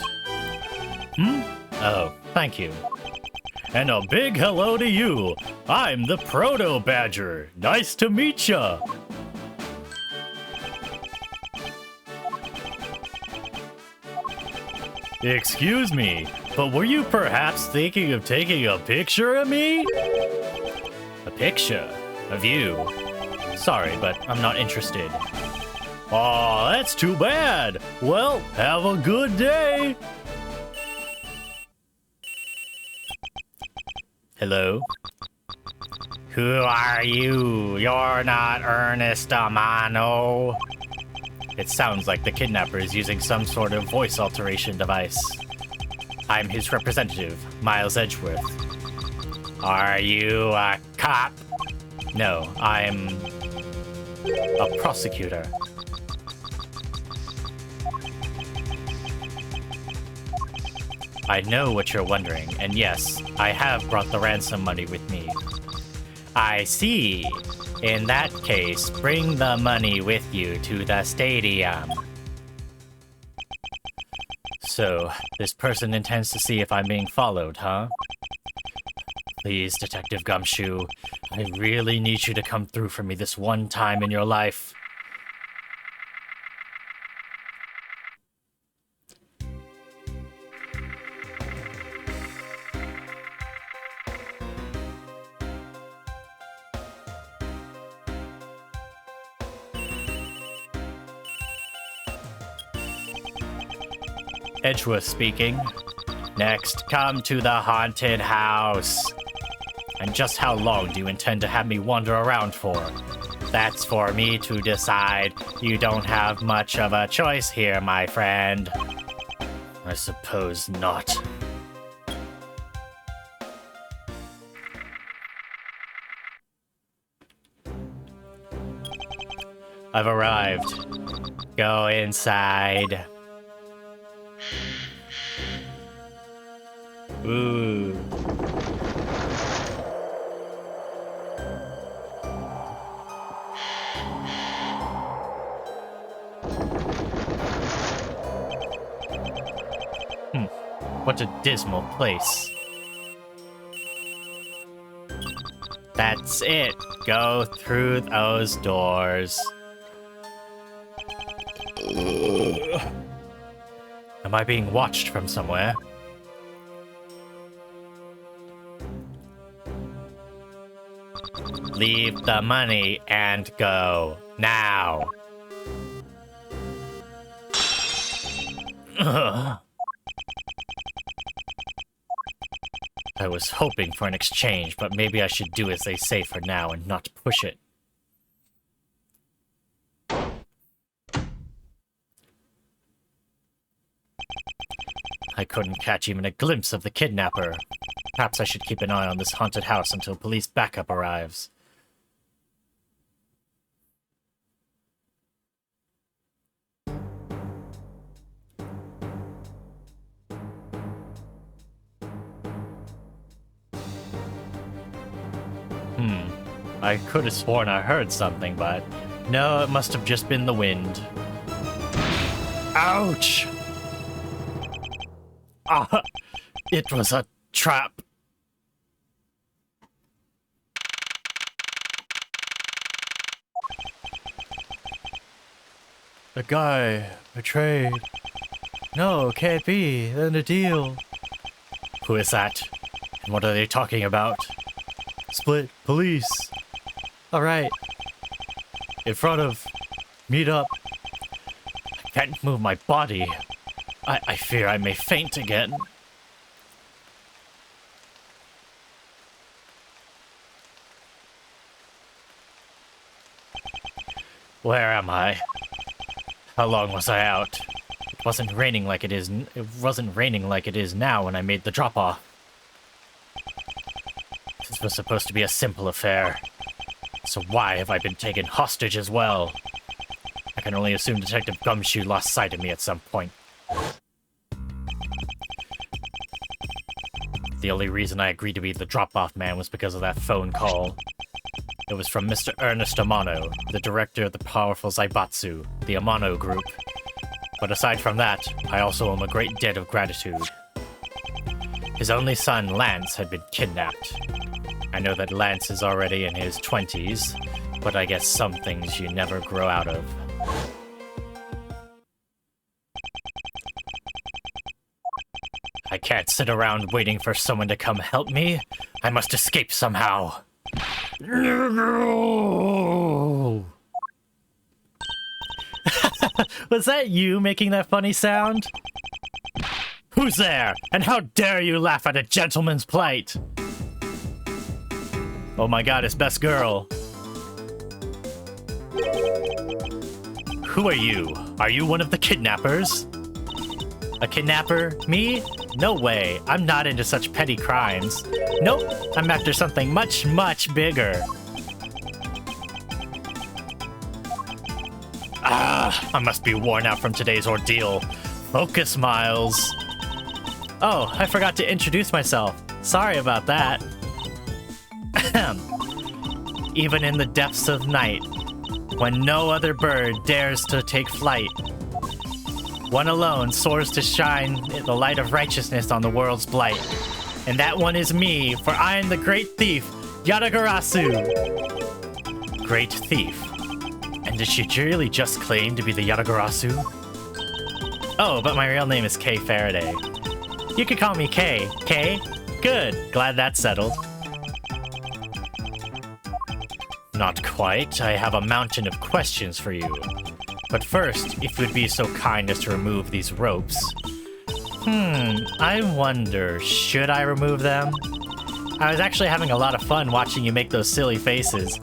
Oh, thank you. And a big hello to you. I'm the Proto Badger. Nice to meet ya. Excuse me, but were you perhaps thinking of taking a picture of me? A picture? Of you? Sorry, but I'm not interested. Aw, that's too bad. Well, have a good day. Hello? Who are you? You're not Ernest Amano. It sounds like the kidnapper is using some sort of voice alteration device. I'm his representative, Miles Edgeworth. Are you a cop? No, I'm a prosecutor. I know what you're wondering, and yes, I have brought the ransom money with me. I see. In that case, bring the money with you to the stadium. So, this person intends to see if I'm being followed, huh? Please, Detective Gumshoe, I really need you to come through for me this one time in your life. Edgeworth speaking. Next, come to the haunted house. And just how long do you intend to have me wander around for? That's for me to decide. You don't have much of a choice here, my friend. I suppose not. I've arrived. Go inside. Ooh. What a dismal place. That's it. Go through those doors. Am I being watched from somewhere? Leave the money and go. Now. Ugh. I was hoping for an exchange, but maybe I should do as they say for now and not push it. I couldn't catch even a glimpse of the kidnapper. Perhaps I should keep an eye on this haunted house until police backup arrives. I could have sworn I heard something, but no, it must have just been the wind. Ouch! Ah, it was a trap. The guy betrayed. No, can't be. Then a deal. Who is that? And what are they talking about? Split police. Alright. In front of. Meet up. I can't move my body. I fear I may faint again. Where am I? How long was I out? It wasn't raining like it is. It wasn't raining like it is now when I made the drop-off. This was supposed to be a simple affair. So why have I been taken hostage as well? I can only assume Detective Gumshoe lost sight of me at some point. The only reason I agreed to be the drop-off man was because of that phone call. It was from Mr. Ernest Amano, the director of the powerful Zaibatsu, the Amano group. But aside from that, I also owe him a great debt of gratitude. His only son, Lance, had been kidnapped. I know that Lance is already in his 20s, but I guess some things you never grow out of. I can't sit around waiting for someone to come help me. I must escape somehow. No! Was that you making that funny sound? Who's there? And how dare you laugh at a gentleman's plight? Oh my god, it's Best Girl. Who are you? Are you one of the kidnappers? A kidnapper? Me? No way. I'm not into such petty crimes. Nope. I'm after something much, much bigger. Ah, I must be worn out from today's ordeal. Focus, Miles. Oh, I forgot to introduce myself. Sorry about that. Even in the depths of night, when no other bird dares to take flight, one alone soars to shine the light of righteousness on the world's blight. And that one is me, for I am the great thief, Yatagarasu. Great thief? And did she really just claim to be the Yatagarasu? Oh, but my real name is Kay Faraday. You could call me Kay. Kay? Good. Glad that's settled. Not quite. I have a mountain of questions for you. But first, if you'd be so kind as to remove these ropes. I wonder, should I remove them? I was actually having a lot of fun watching you make those silly faces.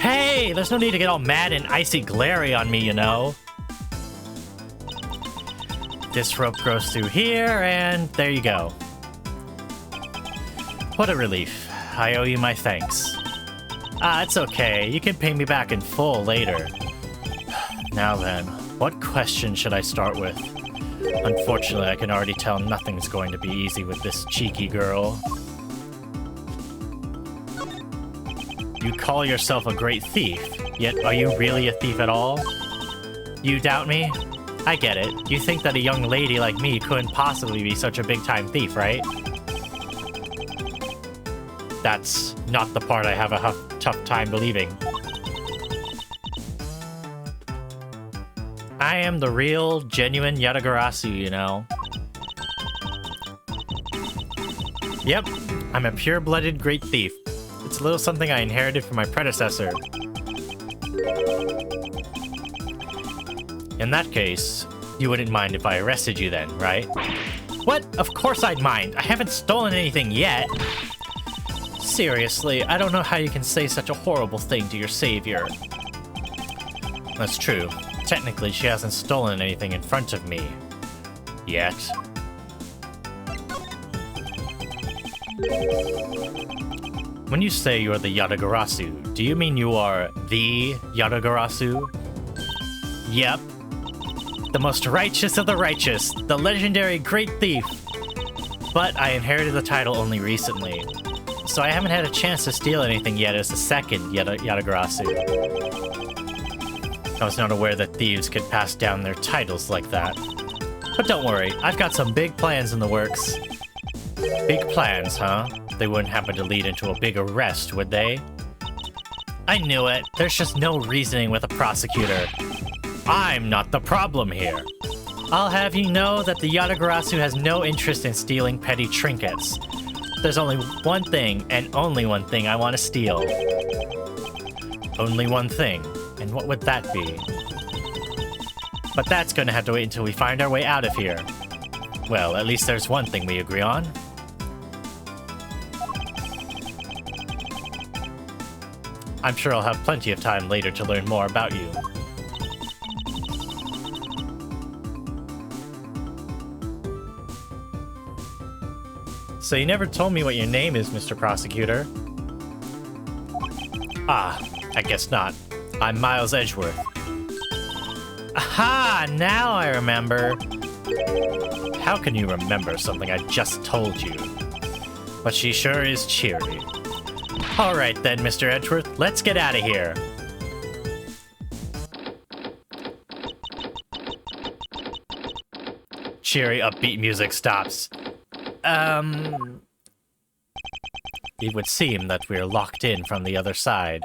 Hey, there's no need to get all mad and icy glary on me, you know. This rope goes through here, and there you go. What a relief. I owe you my thanks. It's okay. You can pay me back in full later. Now then, what question should I start with? Unfortunately, I can already tell nothing's going to be easy with this cheeky girl. You call yourself a great thief, yet are you really a thief at all? You doubt me? I get it. You think that a young lady like me couldn't possibly be such a big-time thief, right? That's not the part I have a tough time believing. I am the real, genuine Yatagarasu, you know. Yep, I'm a pure-blooded great thief. It's a little something I inherited from my predecessor. In that case, you wouldn't mind if I arrested you then, right? What? Of course I'd mind. I haven't stolen anything yet. Seriously, I don't know how you can say such a horrible thing to your savior. That's true. Technically, she hasn't stolen anything in front of me. Yet. When you say you're the Yatagarasu, do you mean you are the Yatagarasu? Yep. The most righteous of the righteous, the legendary great thief. But I inherited the title only recently. So I haven't had a chance to steal anything yet as the second Yatagarasu. I was not aware that thieves could pass down their titles like that. But don't worry, I've got some big plans in the works. Big plans, huh? They wouldn't happen to lead into a big arrest, would they? I knew it. There's just no reasoning with a prosecutor. I'm not the problem here. I'll have you know that the Yatagarasu has no interest in stealing petty trinkets. There's only one thing, and only one thing I want to steal. Only one thing. And what would that be? But that's gonna have to wait until we find our way out of here. Well, at least there's one thing we agree on. I'm sure I'll have plenty of time later to learn more about you. So you never told me what your name is, Mr. Prosecutor. Ah, I guess not. I'm Miles Edgeworth. Aha! Now I remember. How can you remember something I just told you? But she sure is cheery. Alright then, Mr. Edgeworth, let's get out of here. Cheery, upbeat music stops. It would seem that we're locked in from the other side.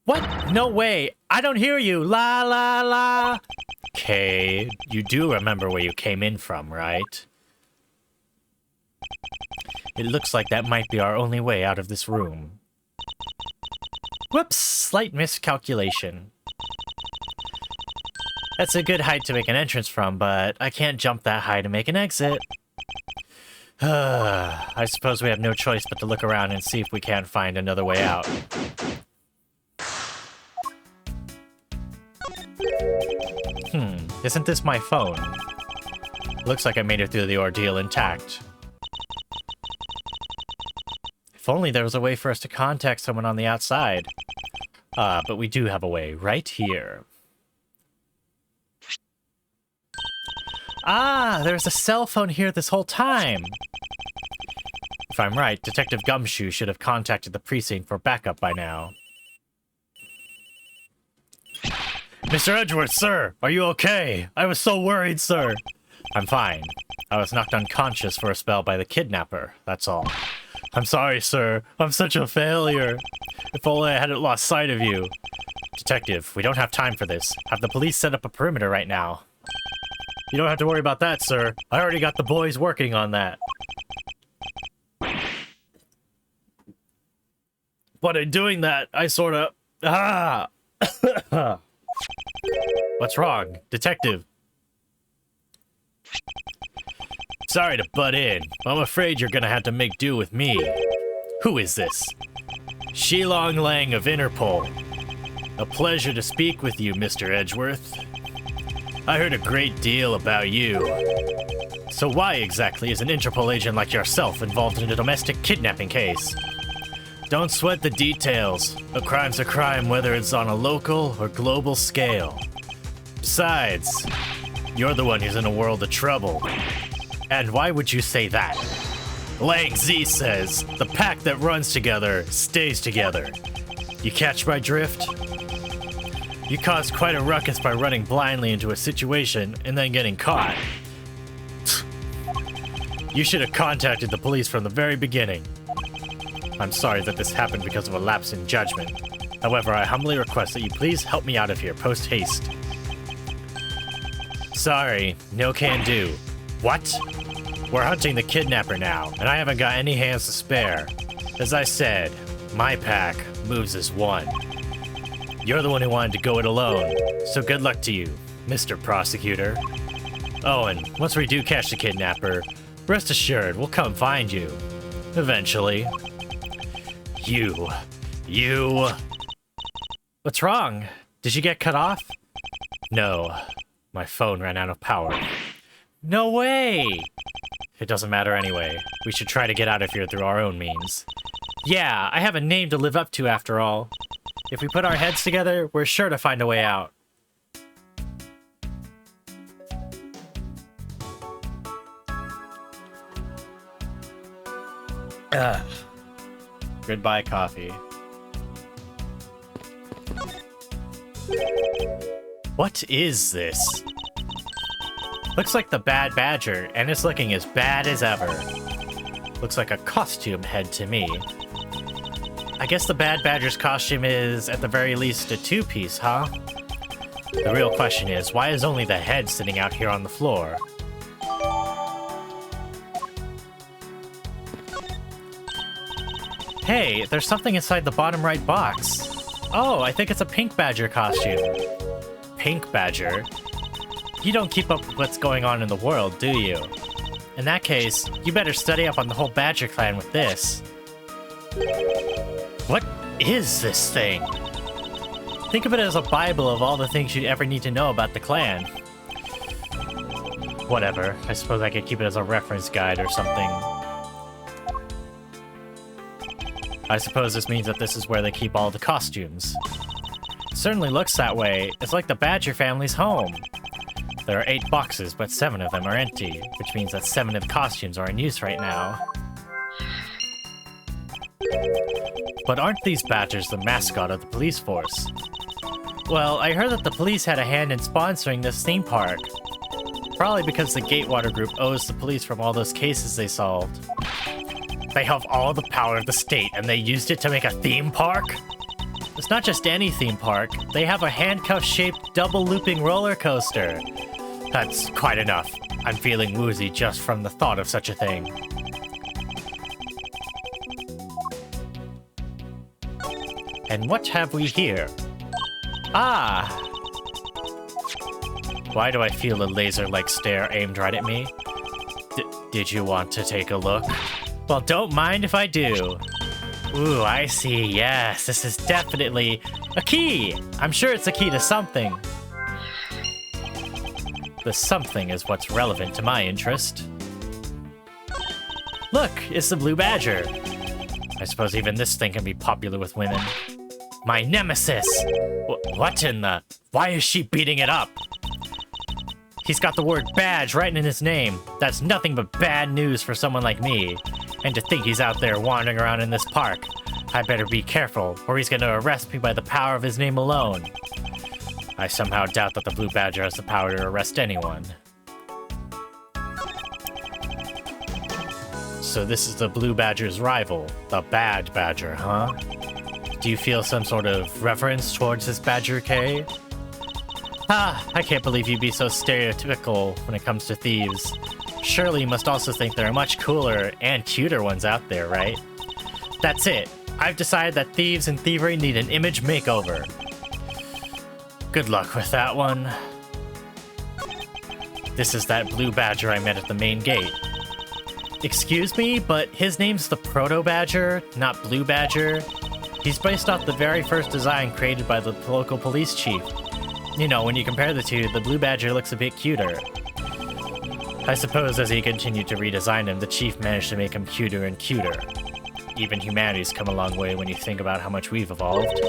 What? No way! I don't hear you! La la la! Okay, you do remember where you came in from, right? It looks like that might be our only way out of this room. Whoops! Slight miscalculation. That's a good height to make an entrance from, but I can't jump that high to make an exit. I suppose we have no choice but to look around and see if we can't find another way out. Isn't this my phone? Looks like I made it through the ordeal intact. If only there was a way for us to contact someone on the outside. But we do have a way right here. Ah, there's a cell phone here this whole time. If I'm right, Detective Gumshoe should have contacted the precinct for backup by now. Mr. Edgeworth, sir, are you okay? I was so worried, sir. I'm fine. I was knocked unconscious for a spell by the kidnapper, that's all. I'm sorry, sir. I'm such a failure. If only I hadn't lost sight of you. Detective, we don't have time for this. Have the police set up a perimeter right now. You don't have to worry about that, sir. I already got the boys working on that. But in doing that, I sort of... Ah! What's wrong, Detective? Sorry to butt in. I'm afraid you're gonna have to make do with me. Who is this? Shilong Lang of Interpol. A pleasure to speak with you, Mr. Edgeworth. I heard a great deal about you. So why exactly is an Interpol agent like yourself involved in a domestic kidnapping case? Don't sweat the details. A crime's a crime whether it's on a local or global scale. Besides, you're the one who's in a world of trouble. And why would you say that? Lang Z says, the pack that runs together stays together. You catch my drift? You caused quite a ruckus by running blindly into a situation and then getting caught. You should have contacted the police from the very beginning. I'm sorry that this happened because of a lapse in judgment. However, I humbly request that you please help me out of here post-haste. Sorry, no can do. What? We're hunting the kidnapper now, and I haven't got any hands to spare. As I said, my pack moves as one. You're the one who wanted to go it alone, so good luck to you, Mr. Prosecutor. Oh, and once we do catch the kidnapper, rest assured we'll come find you. Eventually. You... What's wrong? Did you get cut off? No. My phone ran out of power. No way! It doesn't matter anyway. We should try to get out of here through our own means. Yeah, I have a name to live up to after all. If we put our heads together, we're sure to find a way out. Ugh. Goodbye, coffee. What is this? Looks like the Bad Badger, and it's looking as bad as ever. Looks like a costume head to me. I guess the Bad Badger's costume is, at the very least, a two-piece, huh? The real question is, why is only the head sitting out here on the floor? Hey, there's something inside the bottom right box. Oh, I think it's a Pink Badger costume. Pink Badger? You don't keep up with what's going on in the world, do you? In that case, you better study up on the whole Badger clan with this. What is this thing? Think of it as a bible of all the things you ever need to know about the clan. Whatever, I suppose I could keep it as a reference guide or something. I suppose this means that this is where they keep all the costumes. Certainly looks that way. It's like the Badger family's home. There are 8 boxes, but 7 of them are empty, which means that 7 of the costumes are in use right now. But aren't these Badgers the mascot of the police force? Well, I heard that the police had a hand in sponsoring this theme park. Probably because the Gatewater Group owes the police from all those cases they solved. They have all the power of the state, and they used it to make a theme park? It's not just any theme park. They have a handcuff-shaped double-looping roller coaster. That's quite enough. I'm feeling woozy just from the thought of such a thing. And what have we here? Ah! Why do I feel a laser-like stare aimed right at me? Did you want to take a look? Well, don't mind if I do. Ooh, I see. Yes, this is definitely a key. I'm sure it's a key to something. The something is what's relevant to my interest. Look, it's the Blue Badger. I suppose even this thing can be popular with women. My nemesis! What in the... Why is she beating it up? He's got the word badge right in his name. That's nothing but bad news for someone like me. And to think he's out there wandering around in this park. I better be careful, or he's gonna arrest me by the power of his name alone. I somehow doubt that the Blue Badger has the power to arrest anyone. So this is the Blue Badger's rival, the Bad Badger, huh? Do you feel some sort of reverence towards this Badger, Kay? Ah, I can't believe you'd be so stereotypical when it comes to thieves. Surely you must also think there are much cooler and cuter ones out there, right? That's it. I've decided that thieves and thievery need an image makeover. Good luck with that one. This is that Blue Badger I met at the main gate. Excuse me, but his name's the Proto Badger, not Blue Badger. He's based off the very first design created by the local police chief. You know, when you compare the two, the Blue Badger looks a bit cuter. I suppose as he continued to redesign him, the chief managed to make him cuter and cuter. Even humanity's come a long way when you think about how much we've evolved.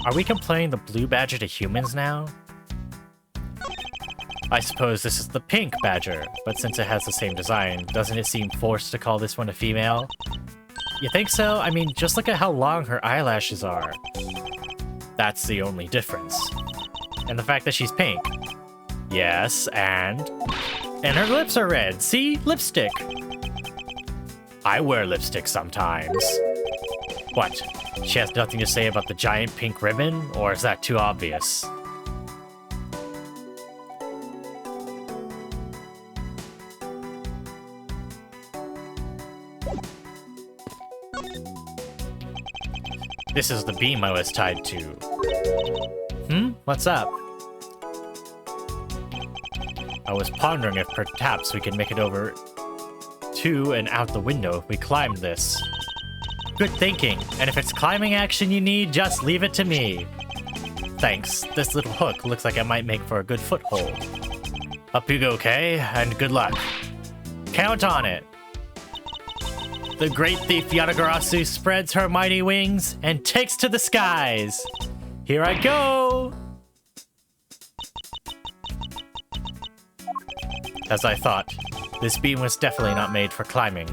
Are we comparing the Blue Badger to humans now? I suppose this is the Pink Badger, but since it has the same design, doesn't it seem forced to call this one a female? You think so? I mean, just look at how long her eyelashes are. That's the only difference. And the fact that she's pink. Yes, and her lips are red. See? Lipstick. I wear lipstick sometimes. What? She has nothing to say about the giant pink ribbon? Or is that too obvious? This is the beam I was tied to. What's up? I was pondering if perhaps we could make it over to and out the window if we climbed this. Good thinking, and if it's climbing action you need, just leave it to me. Thanks, this little hook looks like it might make for a good foothold. Up you go, Kay, and good luck. Count on it. The great thief Yatagarasu spreads her mighty wings and takes to the skies. Here I go! As I thought, this beam was definitely not made for climbing.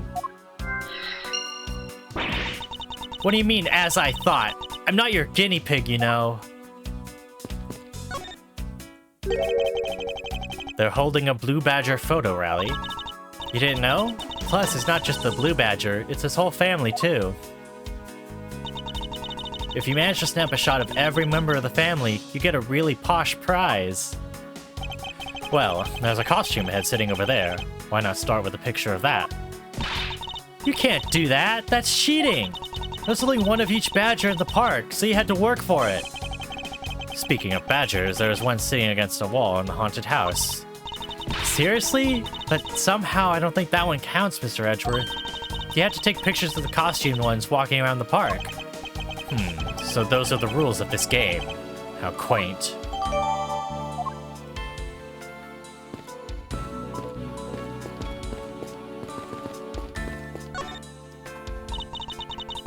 What do you mean, as I thought? I'm not your guinea pig, you know. They're holding a Blue Badger photo rally. You didn't know? Plus, it's not just the Blue Badger, it's his whole family, too. If you manage to snap a shot of every member of the family, you get a really posh prize. Well, there's a costume head sitting over there. Why not start with a picture of that? You can't do that! That's cheating! There's only one of each badger in the park, so you had to work for it. Speaking of badgers, there was one sitting against a wall in the haunted house. Seriously? But somehow I don't think that one counts, Mr. Edgeworth. You had to take pictures of the costumed ones walking around the park. So those are the rules of this game. How quaint.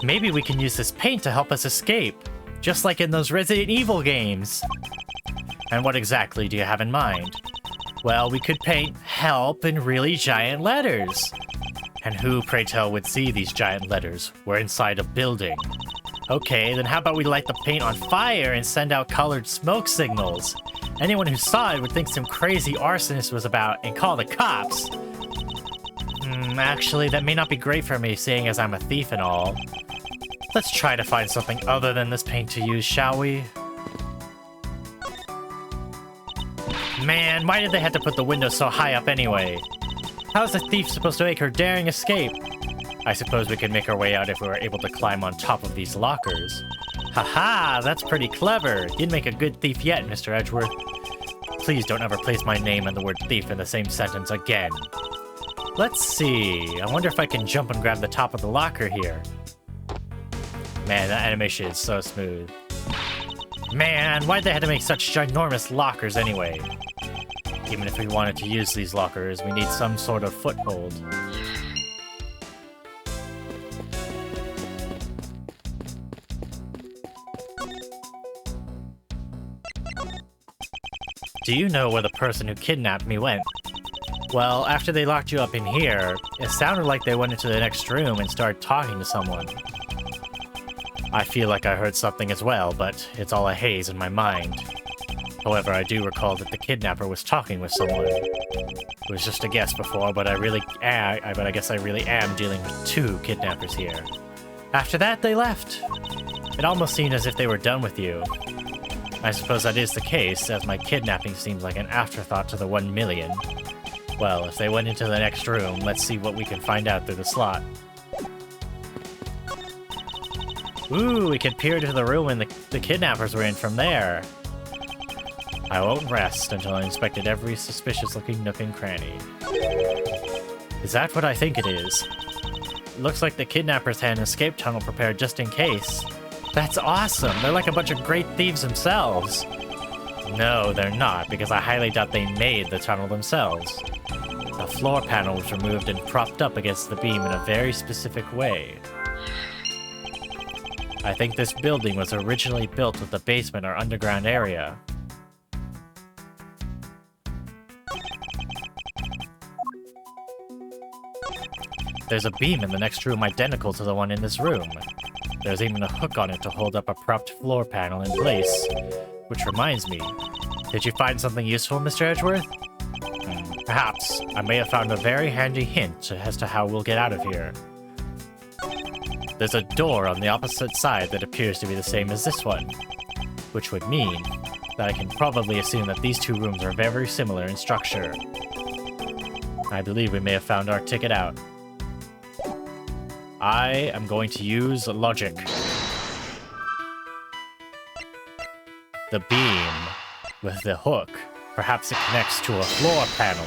Maybe we can use this paint to help us escape, just like in those Resident Evil games. And what exactly do you have in mind? Well, we could paint help in really giant letters. And who, pray tell, would see these giant letters? We're inside a building. Okay, then how about we light the paint on fire and send out colored smoke signals? Anyone who saw it would think some crazy arsonist was about and call the cops. Actually, that may not be great for me, seeing as I'm a thief and all. Let's try to find something other than this paint to use, shall we? Man, why did they have to put the window so high up anyway? How is a thief supposed to make her daring escape? I suppose we could make our way out if we were able to climb on top of these lockers. Haha, that's pretty clever. You'd make a good thief yet, Mr. Edgeworth. Please don't ever place my name and the word thief in the same sentence again. Let's see. I wonder if I can jump and grab the top of the locker here. Man, that animation is so smooth. Man, why'd they have to make such ginormous lockers anyway? Even if we wanted to use these lockers, we need some sort of foothold. Do you know where the person who kidnapped me went? Well, after they locked you up in here, it sounded like they went into the next room and started talking to someone. I feel like I heard something as well, but it's all a haze in my mind. However, I do recall that the kidnapper was talking with someone. It was just a guess before, but I guess I really am dealing with two kidnappers here. After that, they left. It almost seemed as if they were done with you. I suppose that is the case, as my kidnapping seems like an afterthought to the 1 million. Well, if they went into the next room, let's see what we can find out through the slot. Ooh, we can peer into the room and the kidnappers were in from there. I won't rest until I inspected every suspicious-looking nook and cranny. Is that what I think it is? It looks like the kidnappers had an escape tunnel prepared just in case. That's awesome! They're like a bunch of great thieves themselves. No, they're not, because I highly doubt they made the tunnel themselves. The floor panel was removed and propped up against the beam in a very specific way. I think this building was originally built with a basement or underground area. There's a beam in the next room identical to the one in this room. There's even a hook on it to hold up a propped floor panel in place. Which reminds me, did you find something useful, Mr. Edgeworth? Perhaps. I may have found a very handy hint as to how we'll get out of here. There's a door on the opposite side that appears to be the same as this one. Which would mean that I can probably assume that these two rooms are very similar in structure. I believe we may have found our ticket out. I am going to use logic. The beam with the hook. Perhaps it connects to a floor panel.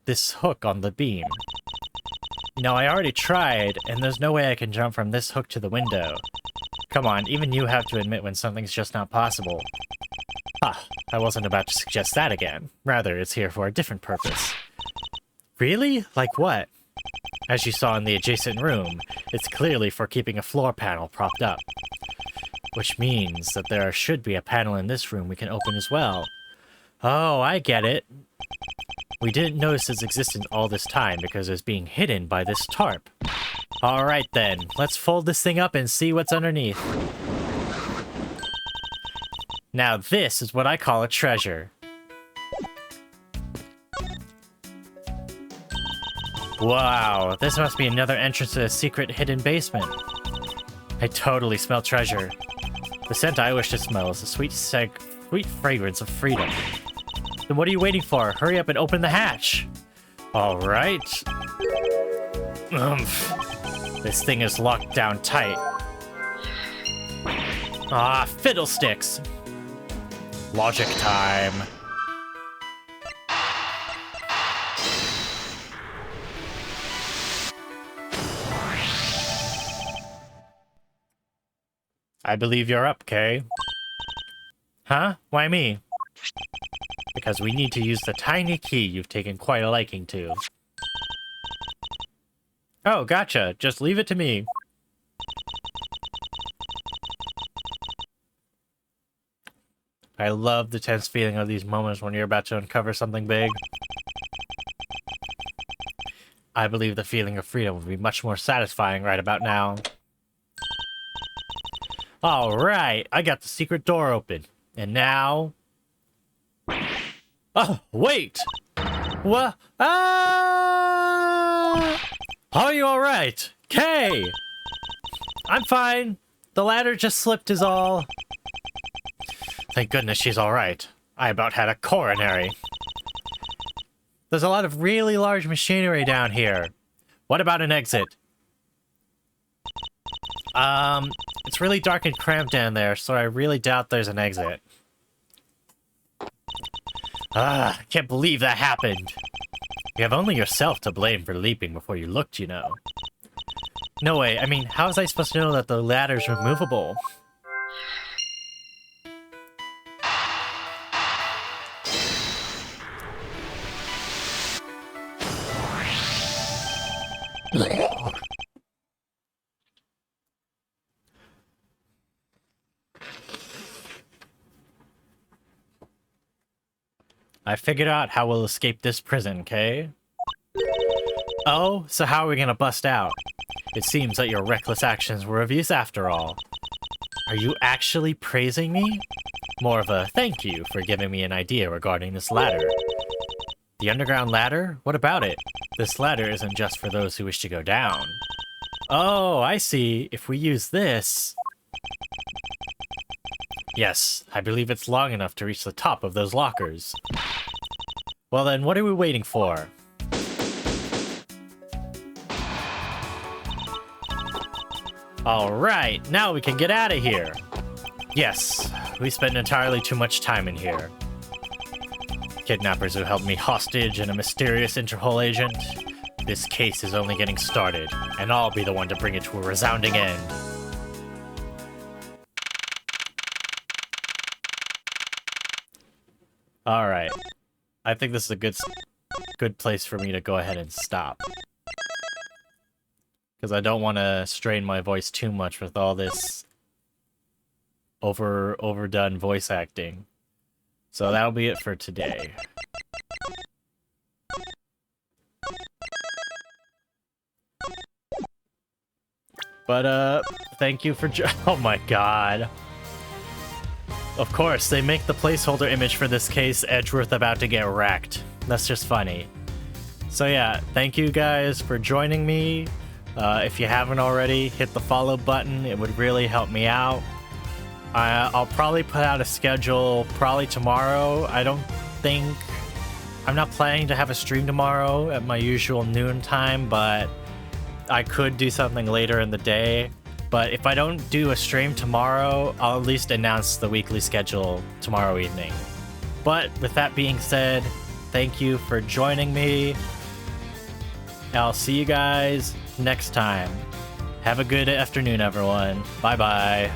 This hook on the beam. You know, I already tried, and there's no way I can jump from this hook to the window. Come on, even you have to admit when something's just not possible. I wasn't about to suggest that again. Rather, it's here for a different purpose. Really? Like what? As you saw in the adjacent room, it's clearly for keeping a floor panel propped up. Which means that there should be a panel in this room we can open as well. Oh, I get it. We didn't notice its existence all this time because it was being hidden by this tarp. Alright then, let's fold this thing up and see what's underneath. Now this is what I call a treasure. Wow, this must be another entrance to a secret hidden basement. I totally smell treasure. The scent I wish to smell is the sweet fragrance of freedom. Then what are you waiting for? Hurry up and open the hatch. All right. This thing is locked down tight. Ah, fiddlesticks. Logic time. I believe you're up, Kay. Huh? Why me? Because we need to use the tiny key you've taken quite a liking to. Oh, gotcha. Just leave it to me. I love the tense feeling of these moments when you're about to uncover something big. I believe the feeling of freedom will be much more satisfying right about now. Alright, I got the secret door open. And now... Oh, wait! What? Ah! Are you alright? Kay! I'm fine. The ladder just slipped is all. Thank goodness she's alright. I about had a coronary. There's a lot of really large machinery down here. What about an exit? It's really dark and cramped down there, so I really doubt there's an exit. I can't believe that happened. You have only yourself to blame for leaping before you looked, you know. No way, I mean, how was I supposed to know that the ladder's removable? I figured out how we'll escape this prison, Kay? Oh, so how are we gonna bust out? It seems that your reckless actions were of use after all. Are you actually praising me? More of a thank you for giving me an idea regarding this ladder. The underground ladder? What about it? This ladder isn't just for those who wish to go down. Oh, I see. If we use this... Yes, I believe it's long enough to reach the top of those lockers. Well then, what are we waiting for? Alright, now we can get out of here. Yes, we spent entirely too much time in here. Kidnappers who held me hostage and a mysterious Interpol agent. This case is only getting started, and I'll be the one to bring it to a resounding end. Alright. I think this is a good place for me to go ahead and stop. Because I don't want to strain my voice too much with all this overdone voice acting. So that'll be it for today. But, thank you for oh my god. Of course, they make the placeholder image for this case Edgeworth about to get wrecked. That's just funny. So yeah, thank you guys for joining me. If you haven't already, hit the follow button. It would really help me out. I'll probably put out a schedule probably tomorrow. I'm not planning to have a stream tomorrow at my usual noon time, but I could do something later in the day. But if I don't do a stream tomorrow, I'll at least announce the weekly schedule tomorrow evening. But with that being said, thank you for joining me. I'll see you guys next time. Have a good afternoon, everyone. Bye-bye.